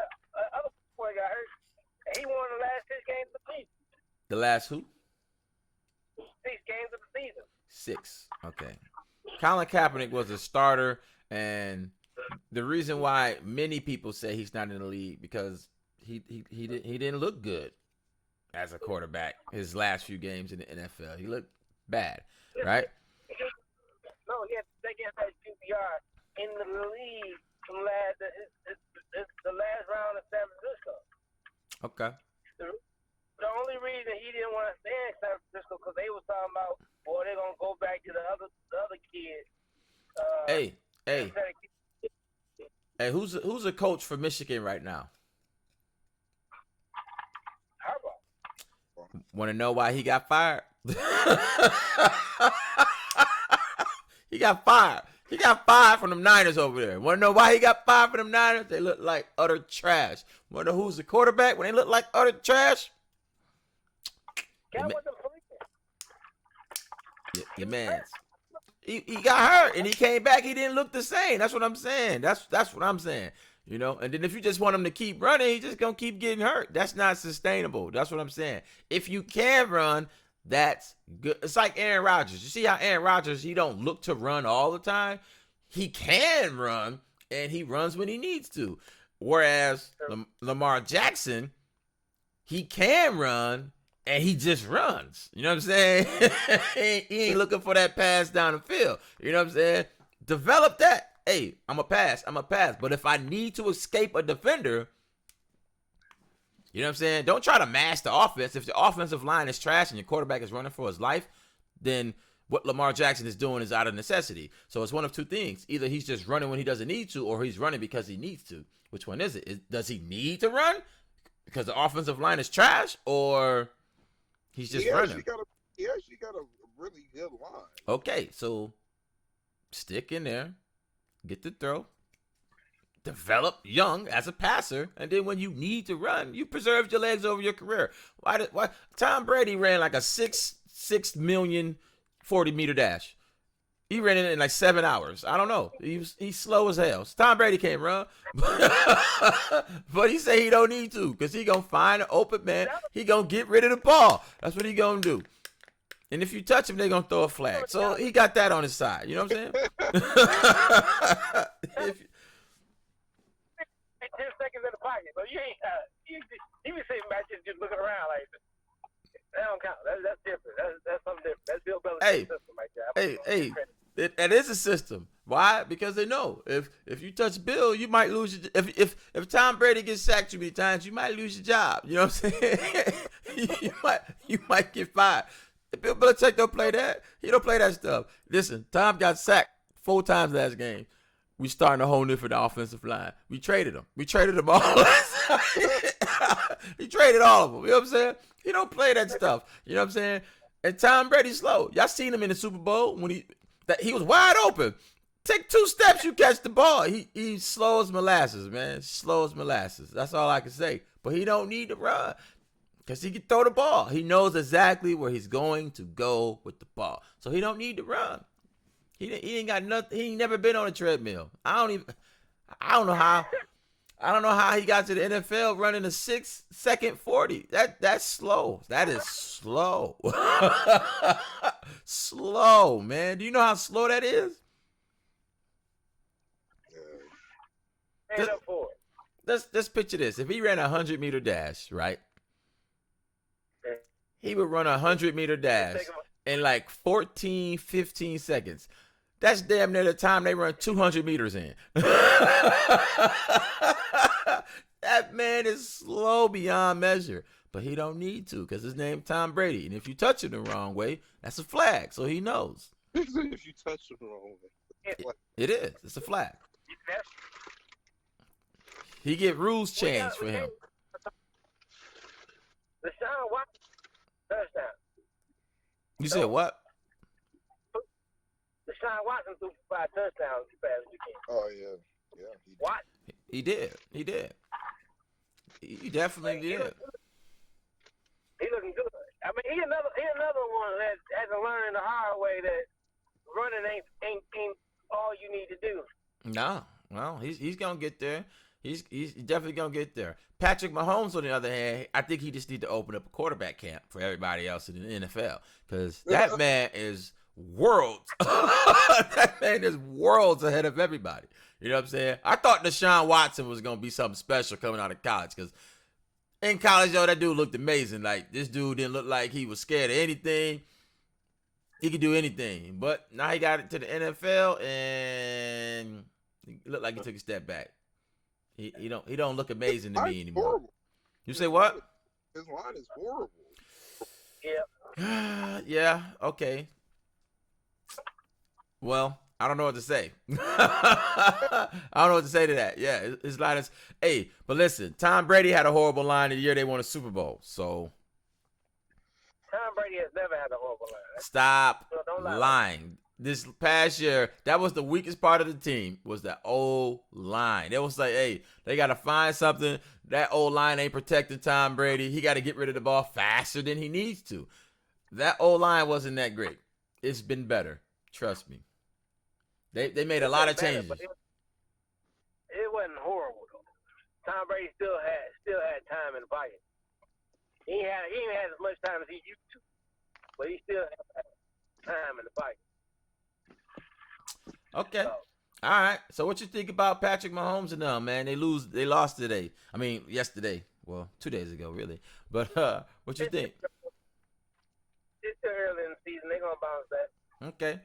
other boy got hurt. He won the last 6 games of the season. The last who? 6 games of the season. 6. Okay. Colin Kaepernick was a starter, and the reason why many people say he's not in the league because he didn't look good as a quarterback his last few games in the NFL. He looked bad, right? No, he had the second highest QBR in the league from the last round of San Francisco. Okay. The only reason he didn't want to stay in San Francisco because they was talking about, boy, they're gonna go back to the other kid. Hey, who's a coach for Michigan right now? Harbaugh. Want to know why he got fired? He got fired. He got fired from them Niners over there. Want to know why he got fired from them Niners? They look like utter trash. Want to know who's the quarterback when they look like utter trash? Your man's. He got hurt and he came back. He didn't look the same. That's what I'm saying. That's what I'm saying. And then if you just want him to keep running, he's just gonna keep getting hurt. That's not sustainable. That's what I'm saying. If you can run, that's good. It's like Aaron Rodgers. You see how Aaron Rodgers, he don't look to run all the time. He can run, and he runs when he needs to. Whereas Lamar Jackson, he can run, and he just runs. You know what I'm saying? He ain't looking for that pass down the field. You know what I'm saying? Develop that. hey, I'm a pass. But if I need to escape a defender, you know what I'm saying? Don't try to mash the offense. If the offensive line is trash and your quarterback is running for his life, then what Lamar Jackson is doing is out of necessity. So it's one of two things. Either he's just running when he doesn't need to, or he's running because he needs to. Which one is it? Does he need to run because the offensive line is trash, or he's just running? He actually got a really good line. Okay, so stick in there, get the throw, develop young as a passer, and then when you need to run, you preserved your legs over your career. Why Tom Brady ran like a 6 million 40-meter dash. He ran it in like 7 hours. I don't know. He's slow as hell. Tom Brady can't run. But he say he don't need to because he going to find an open man. He going to get rid of the ball. That's what he going to do. And if you touch him, they're going to throw a flag. So he got that on his side. You know what I'm saying? 10 seconds in the pocket. So you ain't, you be sitting back just looking around like, that don't count. That's different. That's something different. That's Bill Belichick's system right there. That is a system. Why? Because they know if you touch Bill, you might lose your. If Tom Brady gets sacked too many times, you might lose your job. You know what I'm saying? you might get fired. If Bill Belichick don't play that, he don't play that stuff. Listen, Tom got sacked 4 times last game. We starting a whole new for the offensive line. We traded him. We traded them all last night. He traded all of them. You know what I'm saying? He don't play that stuff. You know what I'm saying? And Tom Brady's slow. Y'all seen him in the Super Bowl when he was wide open. Take 2 steps, you catch the ball. He slow as molasses, man. Slow as molasses. That's all I can say. But he don't need to run because he can throw the ball. He knows exactly where he's going to go with the ball. So he don't need to run. He ain't got nothing. He ain't never been on a treadmill. I don't know how he got to the NFL running a 6-second 40. That's slow. That is slow. Slow, man. Do you know how slow that is? Stand up for it. Let's picture this. If he ran a 100-meter dash, right? He would run a 100-meter dash in like 14, 15 seconds. That's damn near the time they run 200 meters in. That man is slow beyond measure, but he don't need to because his name's Tom Brady. And if you touch him the wrong way, that's a flag, so he knows. If you touch him the wrong way. It is. It's a flag. He get rules changed for him. Deshaun Watson, touchdown. You said what? Deshaun Watson threw 5 touchdowns this past weekend. Oh, yeah. What? He did. He definitely did. He looking good. I mean, he another one that has to learn the hard way that running ain't all you need to do. No, well, he's gonna get there. He's definitely gonna get there. Patrick Mahomes, on the other hand, I think he just need to open up a quarterback camp for everybody else in the NFL because that man is worlds. That man is worlds ahead of everybody. You know what I'm saying? I thought Deshaun Watson was gonna be something special coming out of college because in college, that dude looked amazing. Like this dude didn't look like he was scared of anything. He could do anything. But now he got it to the NFL and he looked like he took a step back. He don't look amazing to me anymore. Horrible. You say what? His line is horrible. Yeah. Yeah, okay. Well, I don't know what to say. I don't know what to say to that. Yeah, his line is, hey, but listen, Tom Brady had a horrible line the year they won a Super Bowl. So Tom Brady has never had a horrible line. Stop lying. This past year, that was the weakest part of the team, was the O-line. It was like, hey, they got to find something. That O-line ain't protecting Tom Brady. He got to get rid of the ball faster than he needs to. That O-line wasn't that great. It's been better. Trust me. They made a lot of changes. Better, it wasn't horrible, though. Tom Brady still had time in the pocket. He ain't had as much time as he used to, but he still had time in the pocket. Okay. All right. So what you think about Patrick Mahomes and them, man? They lost today. I mean, yesterday. Well, 2 days ago, really. But what you think? It's still early in the season. They're going to bounce back. Okay.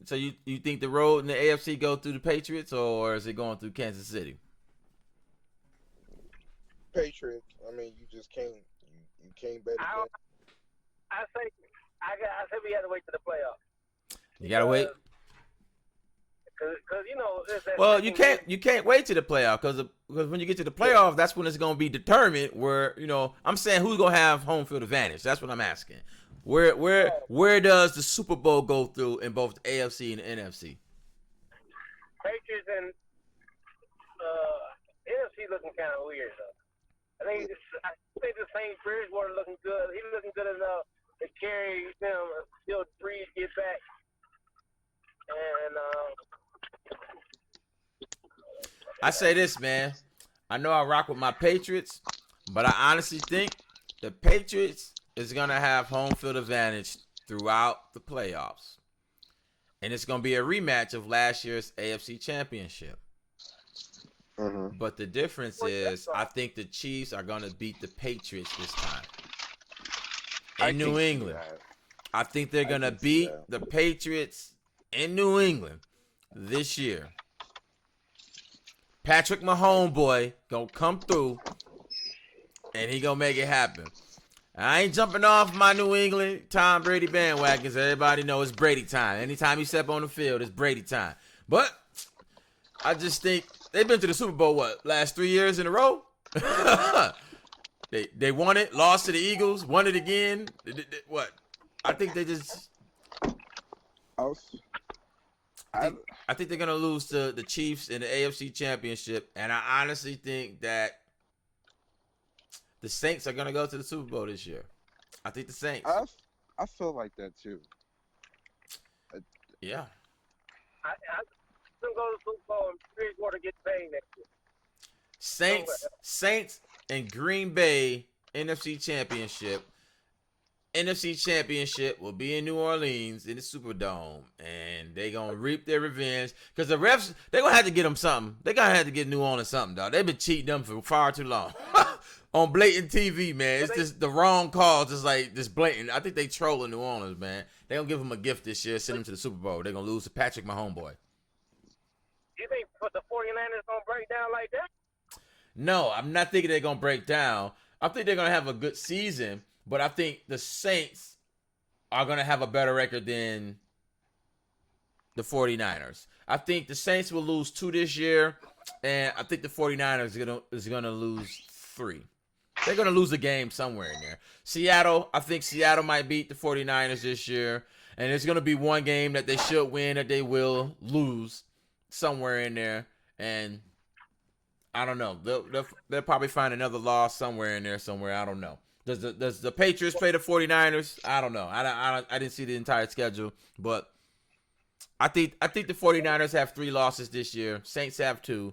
So you think the road in the AFC go through the Patriots, or is it going through Kansas City? Patriots. I mean, you just can't. You can't bet against. I say we have to wait to the playoffs. You gotta wait. Because you know. Well, you can't wait to the playoff because when you get to the playoff, that's when it's gonna be determined. Where I'm saying who's gonna have home field advantage. That's what I'm asking. Where does the Super Bowl go through in both the AFC and the NFC? Patriots and NFC looking kind of weird though. I think the St. Bridgewater looking good. He's looking good enough to carry them until Breeze get back. And I say this, man. I know I rock with my Patriots, but I honestly think the Patriots is gonna have home field advantage throughout the playoffs, and it's gonna be a rematch of last year's AFC Championship. Mm-hmm. But the difference is, I think the Chiefs are gonna beat the Patriots this time in New England. I think they're gonna beat the Patriots in New England this year. Patrick Mahomes boy gonna come through, and he gonna make it happen. I ain't jumping off my New England Tom Brady bandwagons. Everybody know it's Brady time. Anytime you step on the field, it's Brady time. But I just think they've been to the Super Bowl, last 3 years in a row? They won it, lost to the Eagles, won it again. What? I think they just... I think they're going to lose to the Chiefs in the AFC Championship, and I honestly think that the Saints are going to go to the Super Bowl this year. I think the Saints. I feel like that, too. Yeah. I going to go to the Super Bowl and Bridgewater get paid next year. Saints and Green Bay NFC Championship. NFC Championship will be in New Orleans in the Superdome, and they gonna reap their revenge because the refs they gonna have to get them something. They gonna have to get New Orleans something, dog. They've been cheating them for far too long on blatant TV, man. It's just the wrong call, just like this blatant. I think they trolling New Orleans, man. They gonna give them a gift this year, send them to the Super Bowl. They gonna lose to Patrick Mahomes boy. You think the 49ers gonna break down like that? No, I'm not thinking they're gonna break down. I think they're gonna have a good season. But I think the Saints are going to have a better record than the 49ers. I think the Saints will lose 2 this year, and I think the 49ers is going to lose 3. They're going to lose a game somewhere in there. I think Seattle might beat the 49ers this year, and there's going to be one game that they should win that they will lose somewhere in there, and I don't know. They'll probably find another loss somewhere in there somewhere. I don't know. Does the Patriots play the 49ers? I don't know. I didn't see the entire schedule, but I think the 49ers have 3 losses this year. Saints have 2.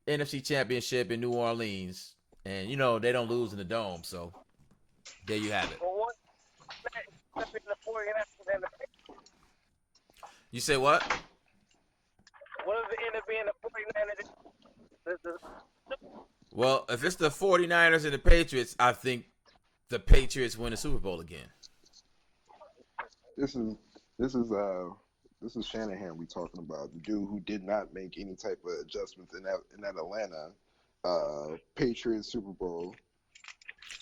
NFC Championship in New Orleans, and they don't lose in the Dome, so there you have it. You say what? What does it end up being the 49ers? Well, if it's the 49ers and the Patriots, I think the Patriots win the Super Bowl again. This is Shanahan we talking about, the dude who did not make any type of adjustments in that Atlanta Patriots Super Bowl.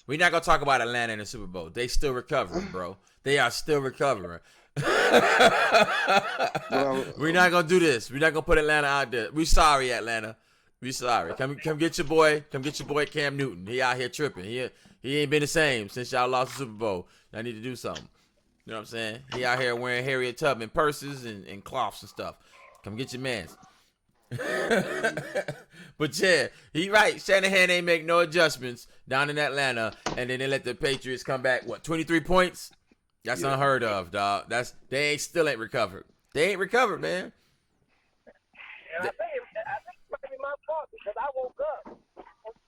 We're not gonna talk about Atlanta in the Super Bowl. They still recovering, bro. They are still recovering. We're not gonna do this. We're not gonna put Atlanta out there. We sorry, Atlanta. We sorry. Come get your boy. Come get your boy Cam Newton. He out here tripping. He ain't been the same since y'all lost the Super Bowl. I need to do something. You know what I'm saying? He out here wearing Harriet Tubman purses and cloths and stuff. Come get your mans. But yeah, he right. Shanahan ain't make no adjustments down in Atlanta, and then they let the Patriots come back. 23 points? That's unheard of, dog. They still ain't recovered. They ain't recovered, man. And I think it might be my fault because I woke up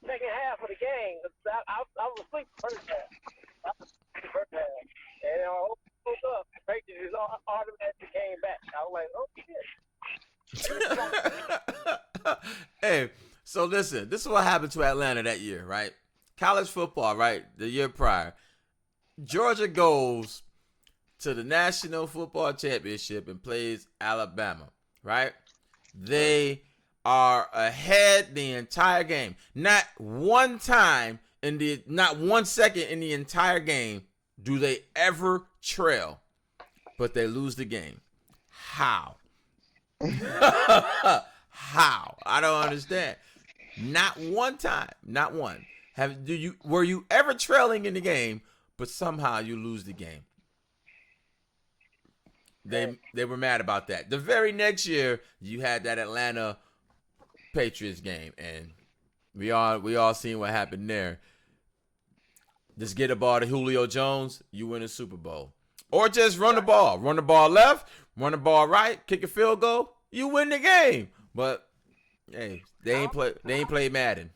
second half of the game. I was asleep first half. And I woke up. The Patriots automatically came back. I was like, oh shit. Hey, so listen, this is what happened to Atlanta that year, right? College football, right? The year prior. Georgia goes to the National Football Championship and plays Alabama, right? They are ahead the entire game. Not one second in the entire game do they ever trail, but they lose the game. How? How? I don't understand. Not one time. Not one. Were you ever trailing in the game, but somehow you lose the game? They were mad about that. The very next year, you had that Atlanta Patriots game, and we all seen what happened there. Just get a ball to Julio Jones, you win a Super Bowl. Or just run the ball. Run the ball left, run the ball right, kick a field goal, you win the game. But hey, they ain't play Madden.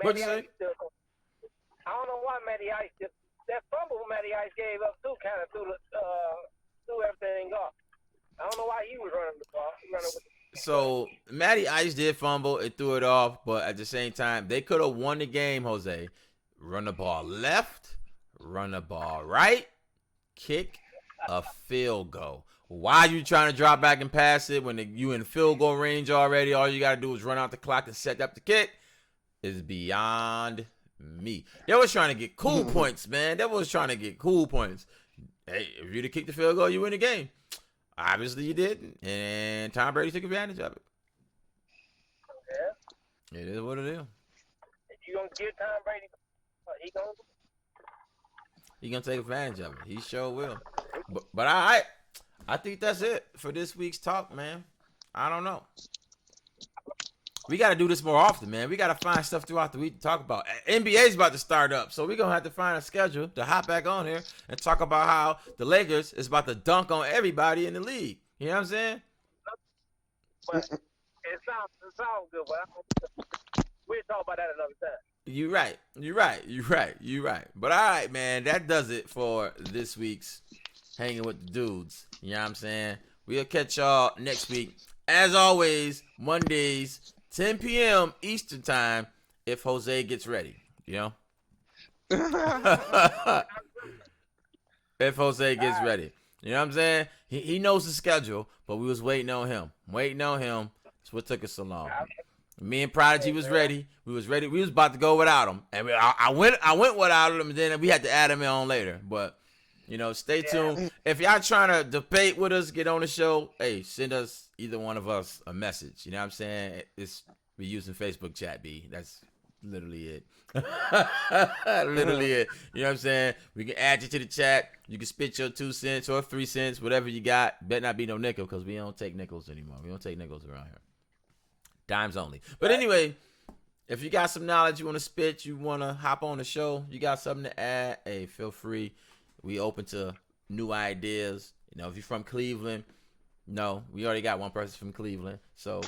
What you say? I don't know why Matty Ice that fumble Matty Ice gave up too kind of threw everything off. I don't know why he was running the ball. So Matty Ice did fumble, it threw it off, but at the same time, they could have won the game, Jose. Run the ball left, run the ball right, kick a field goal. Why are you trying to drop back and pass it when you in field goal range already? All you got to do is run out the clock and set up the kick. Is beyond me. They was trying to get cool points, man. They was trying to get cool points. Hey, if you'd have kicked the field goal, you win the game. Obviously, you didn't, and Tom Brady took advantage of it. Yeah. It is what it is. If you gonna give Tom Brady, he gonna take advantage of it. He sure will. But all right, I think that's it for this week's talk, man. I don't know. We got to do this more often, man. We got to find stuff throughout the week to talk about. NBA's about to start up, so we're going to have to find a schedule to hop back on here and talk about how the Lakers is about to dunk on everybody in the league. You know what I'm saying? But it sounds good, but we'll talk about that another time. You're right. But all right, man, that does it for this week's Hanging with the Dudes. You know what I'm saying? We'll catch y'all next week. As always, Mondays, 10 p.m. Eastern time, if Jose gets ready, you know? If Jose gets ready. You know what I'm saying? He knows the schedule, but we was waiting on him. That's what took us so long. Me and Prodigy was ready. We was ready. We was about to go without him. And I went without him, and then we had to add him in on later. But, you know, stay tuned. If y'all trying to debate with us, get on the show, hey, send us, either one of us, a message. You know what I'm saying? We using Facebook chat, B. That's literally it. Literally it. You know what I'm saying? We can add you to the chat. You can spit your 2 cents or 3 cents, whatever you got. Bet not be no nickel, because we don't take nickels anymore. We don't take nickels around here. Dimes only. But anyway, if you got some knowledge you want to spit, you want to hop on the show, you got something to add, hey, feel free. We open to new ideas. You know, if you're from Cleveland, no, we already got one person from Cleveland, so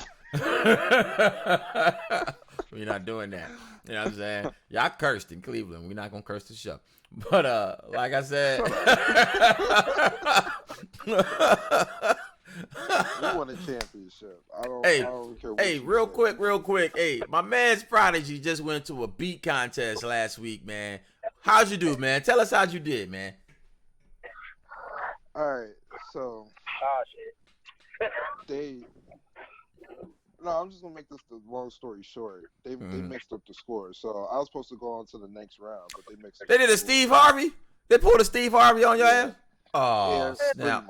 we're not doing that. You know what I'm saying? Y'all cursed in Cleveland. We're not gonna curse the show. But like I said, we won a championship. I don't care what real quick. Hey, my man's Prodigy just went to a beat contest last week, man. How'd you do, man? Tell us how'd you did, man. All right, so. Oh shit. I'm just gonna make this the long story short. They mixed up the score, so I was supposed to go on to the next round, but they mixed up. They did a Steve Harvey. They pulled a Steve Harvey on your ass. Oh, yeah,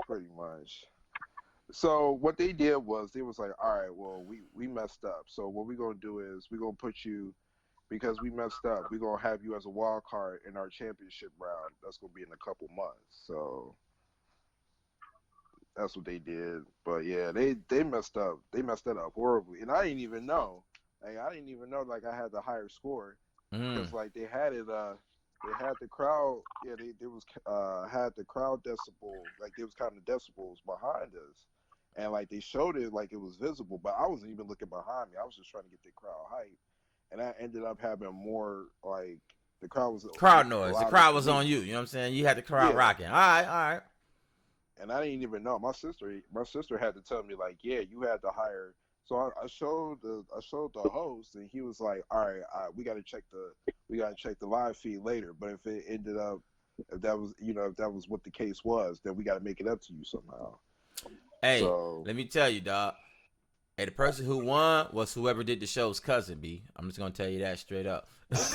pretty much. So what they did was they was like, all right, well we messed up. So what we're gonna do is we're gonna put you, because we messed up, we're gonna have you as a wild card in our championship round. That's gonna be in a couple months. So. That's what they did, but yeah, they messed up. They messed that up horribly, and I didn't even know. Like I had the higher score because like they had it. They had the crowd. Yeah, they was had the crowd decibel. Like there was kind of decibels behind us, and like they showed it like it was visible, but I wasn't even looking behind me. I was just trying to get the crowd hype, and I ended up having more like the crowd was crowd noise. The crowd was on you. You know what I'm saying? You had the crowd rocking. All right. And I didn't even know. My sister had to tell me like, yeah, you had to hire. So I showed the host, and he was like, all right, we got to check we gotta check the live feed later. But if it ended up, if that was what the case was, then we gotta make it up to you somehow. Hey, let me tell you, dog. Hey, the person who won was whoever did the show's cousin, B. I'm just gonna tell you that straight up. That's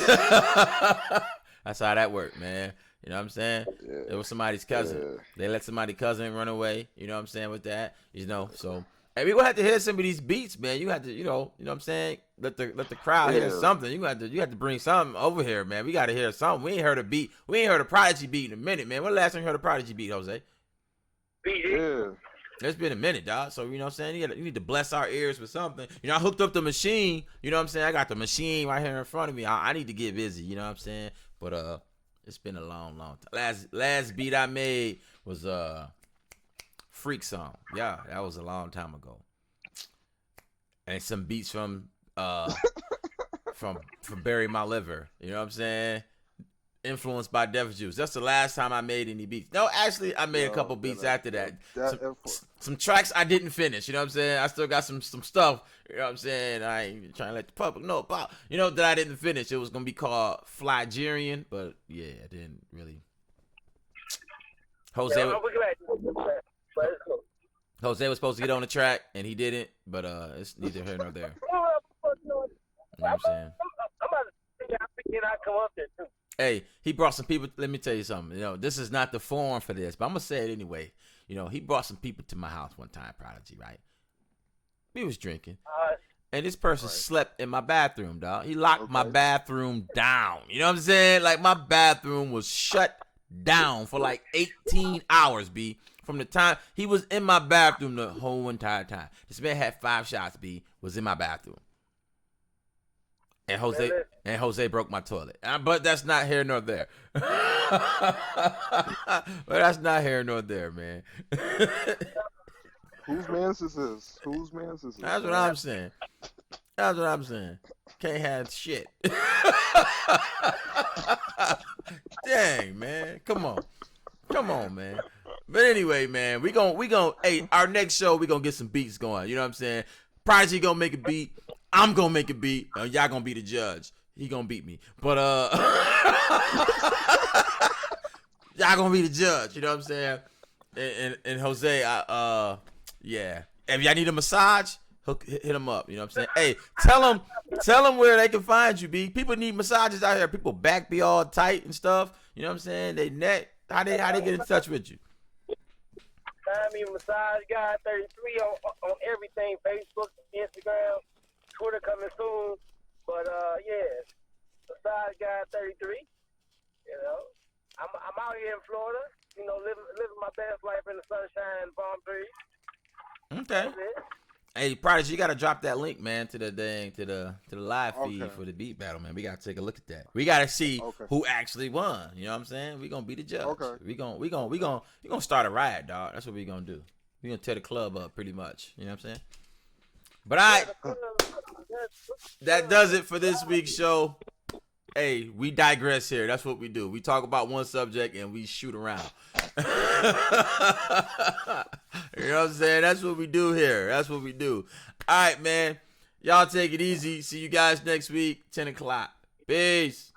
how that worked, man. You know what I'm saying? Yeah. It was somebody's cousin. Yeah. They let somebody's cousin run away. You know what I'm saying with that? You know, so hey, we gonna have to hear some of these beats, man. You have to, you know what I'm saying? Let the crowd hear something. You have to bring something over here, man. We gotta hear something. We ain't heard a beat. We ain't heard a Prodigy beat in a minute, man. When the last time you heard a Prodigy beat, Jose? Yeah. It's been a minute, dog. So, you know what I'm saying? You need to bless our ears with something. You know, I hooked up the machine. You know what I'm saying? I got the machine right here in front of me. I need to get busy. You know what I'm saying? But it's been a long time. Last beat I made was Freak Song. Yeah, that was a long time ago. And some beats from Bury My Liver. You know what I'm saying? Influenced by Def Juice. That's the last time I made any beats. No, actually, I made a couple beats after that. Some tracks I didn't finish. You know what I'm saying? I still got some stuff. You know what I'm saying? I ain't trying to let the public know about. You know that I didn't finish. It was gonna be called Flygerian, but yeah, I didn't really. Jose was supposed to get on the track and he didn't, but it's neither here nor there. You know what I'm saying? I'm about to think I come up there too. Hey, he brought some people. Let me tell you something. You know, this is not the forum for this, but I'm gonna say it anyway. You know, he brought some people to my house one time, Prodigy, right? We was drinking, and this person slept in my bathroom, dog. He locked my bathroom down. You know what I'm saying? Like, my bathroom was shut down for like 18 hours, B. From the time he was in my bathroom the whole entire time. This man had 5 shots, B. Was in my bathroom. And Jose broke my toilet. But that's not here nor there. But that's not here nor there, man. Whose man's this is? Whose man's this is? That's what I'm saying. That's what I'm saying. Can't have shit. Dang, man. Come on, man. But anyway, man, we gon' hey, our next show we gonna get some beats going. You know what I'm saying? Prodigy gonna make a beat. I'm gonna make a beat. Y'all gonna be the judge. He gonna beat me. But y'all gonna be the judge. You know what I'm saying? And Jose, yeah. If y'all need a massage, hit him up. You know what I'm saying? Hey, tell them where they can find you, B. People need massages out here. People back be all tight and stuff. You know what I'm saying? They neck. How they get in touch with you? Find me Massage Guy 33 on everything, Facebook, Instagram, Twitter coming soon. But yeah, Massage Guy 33. You know, I'm out here in Florida. You know, living my best life in the sunshine and palm trees. Okay. Hey, Prodigy, you gotta drop that link, man, to the live feed for the beat battle, man. We gotta take a look at that. We gotta see who actually won. You know what I'm saying? We gonna be the judge. Okay. We gonna start a riot, dog. That's what we gonna do. We gonna tear the club up, pretty much. You know what I'm saying? But that does it for this week's show. Hey, we digress here. That's what we do. We talk about one subject and we shoot around. You know what I'm saying? That's what we do here. That's what we do. All right, man. Y'all take it easy. See you guys next week, 10 o'clock. Peace.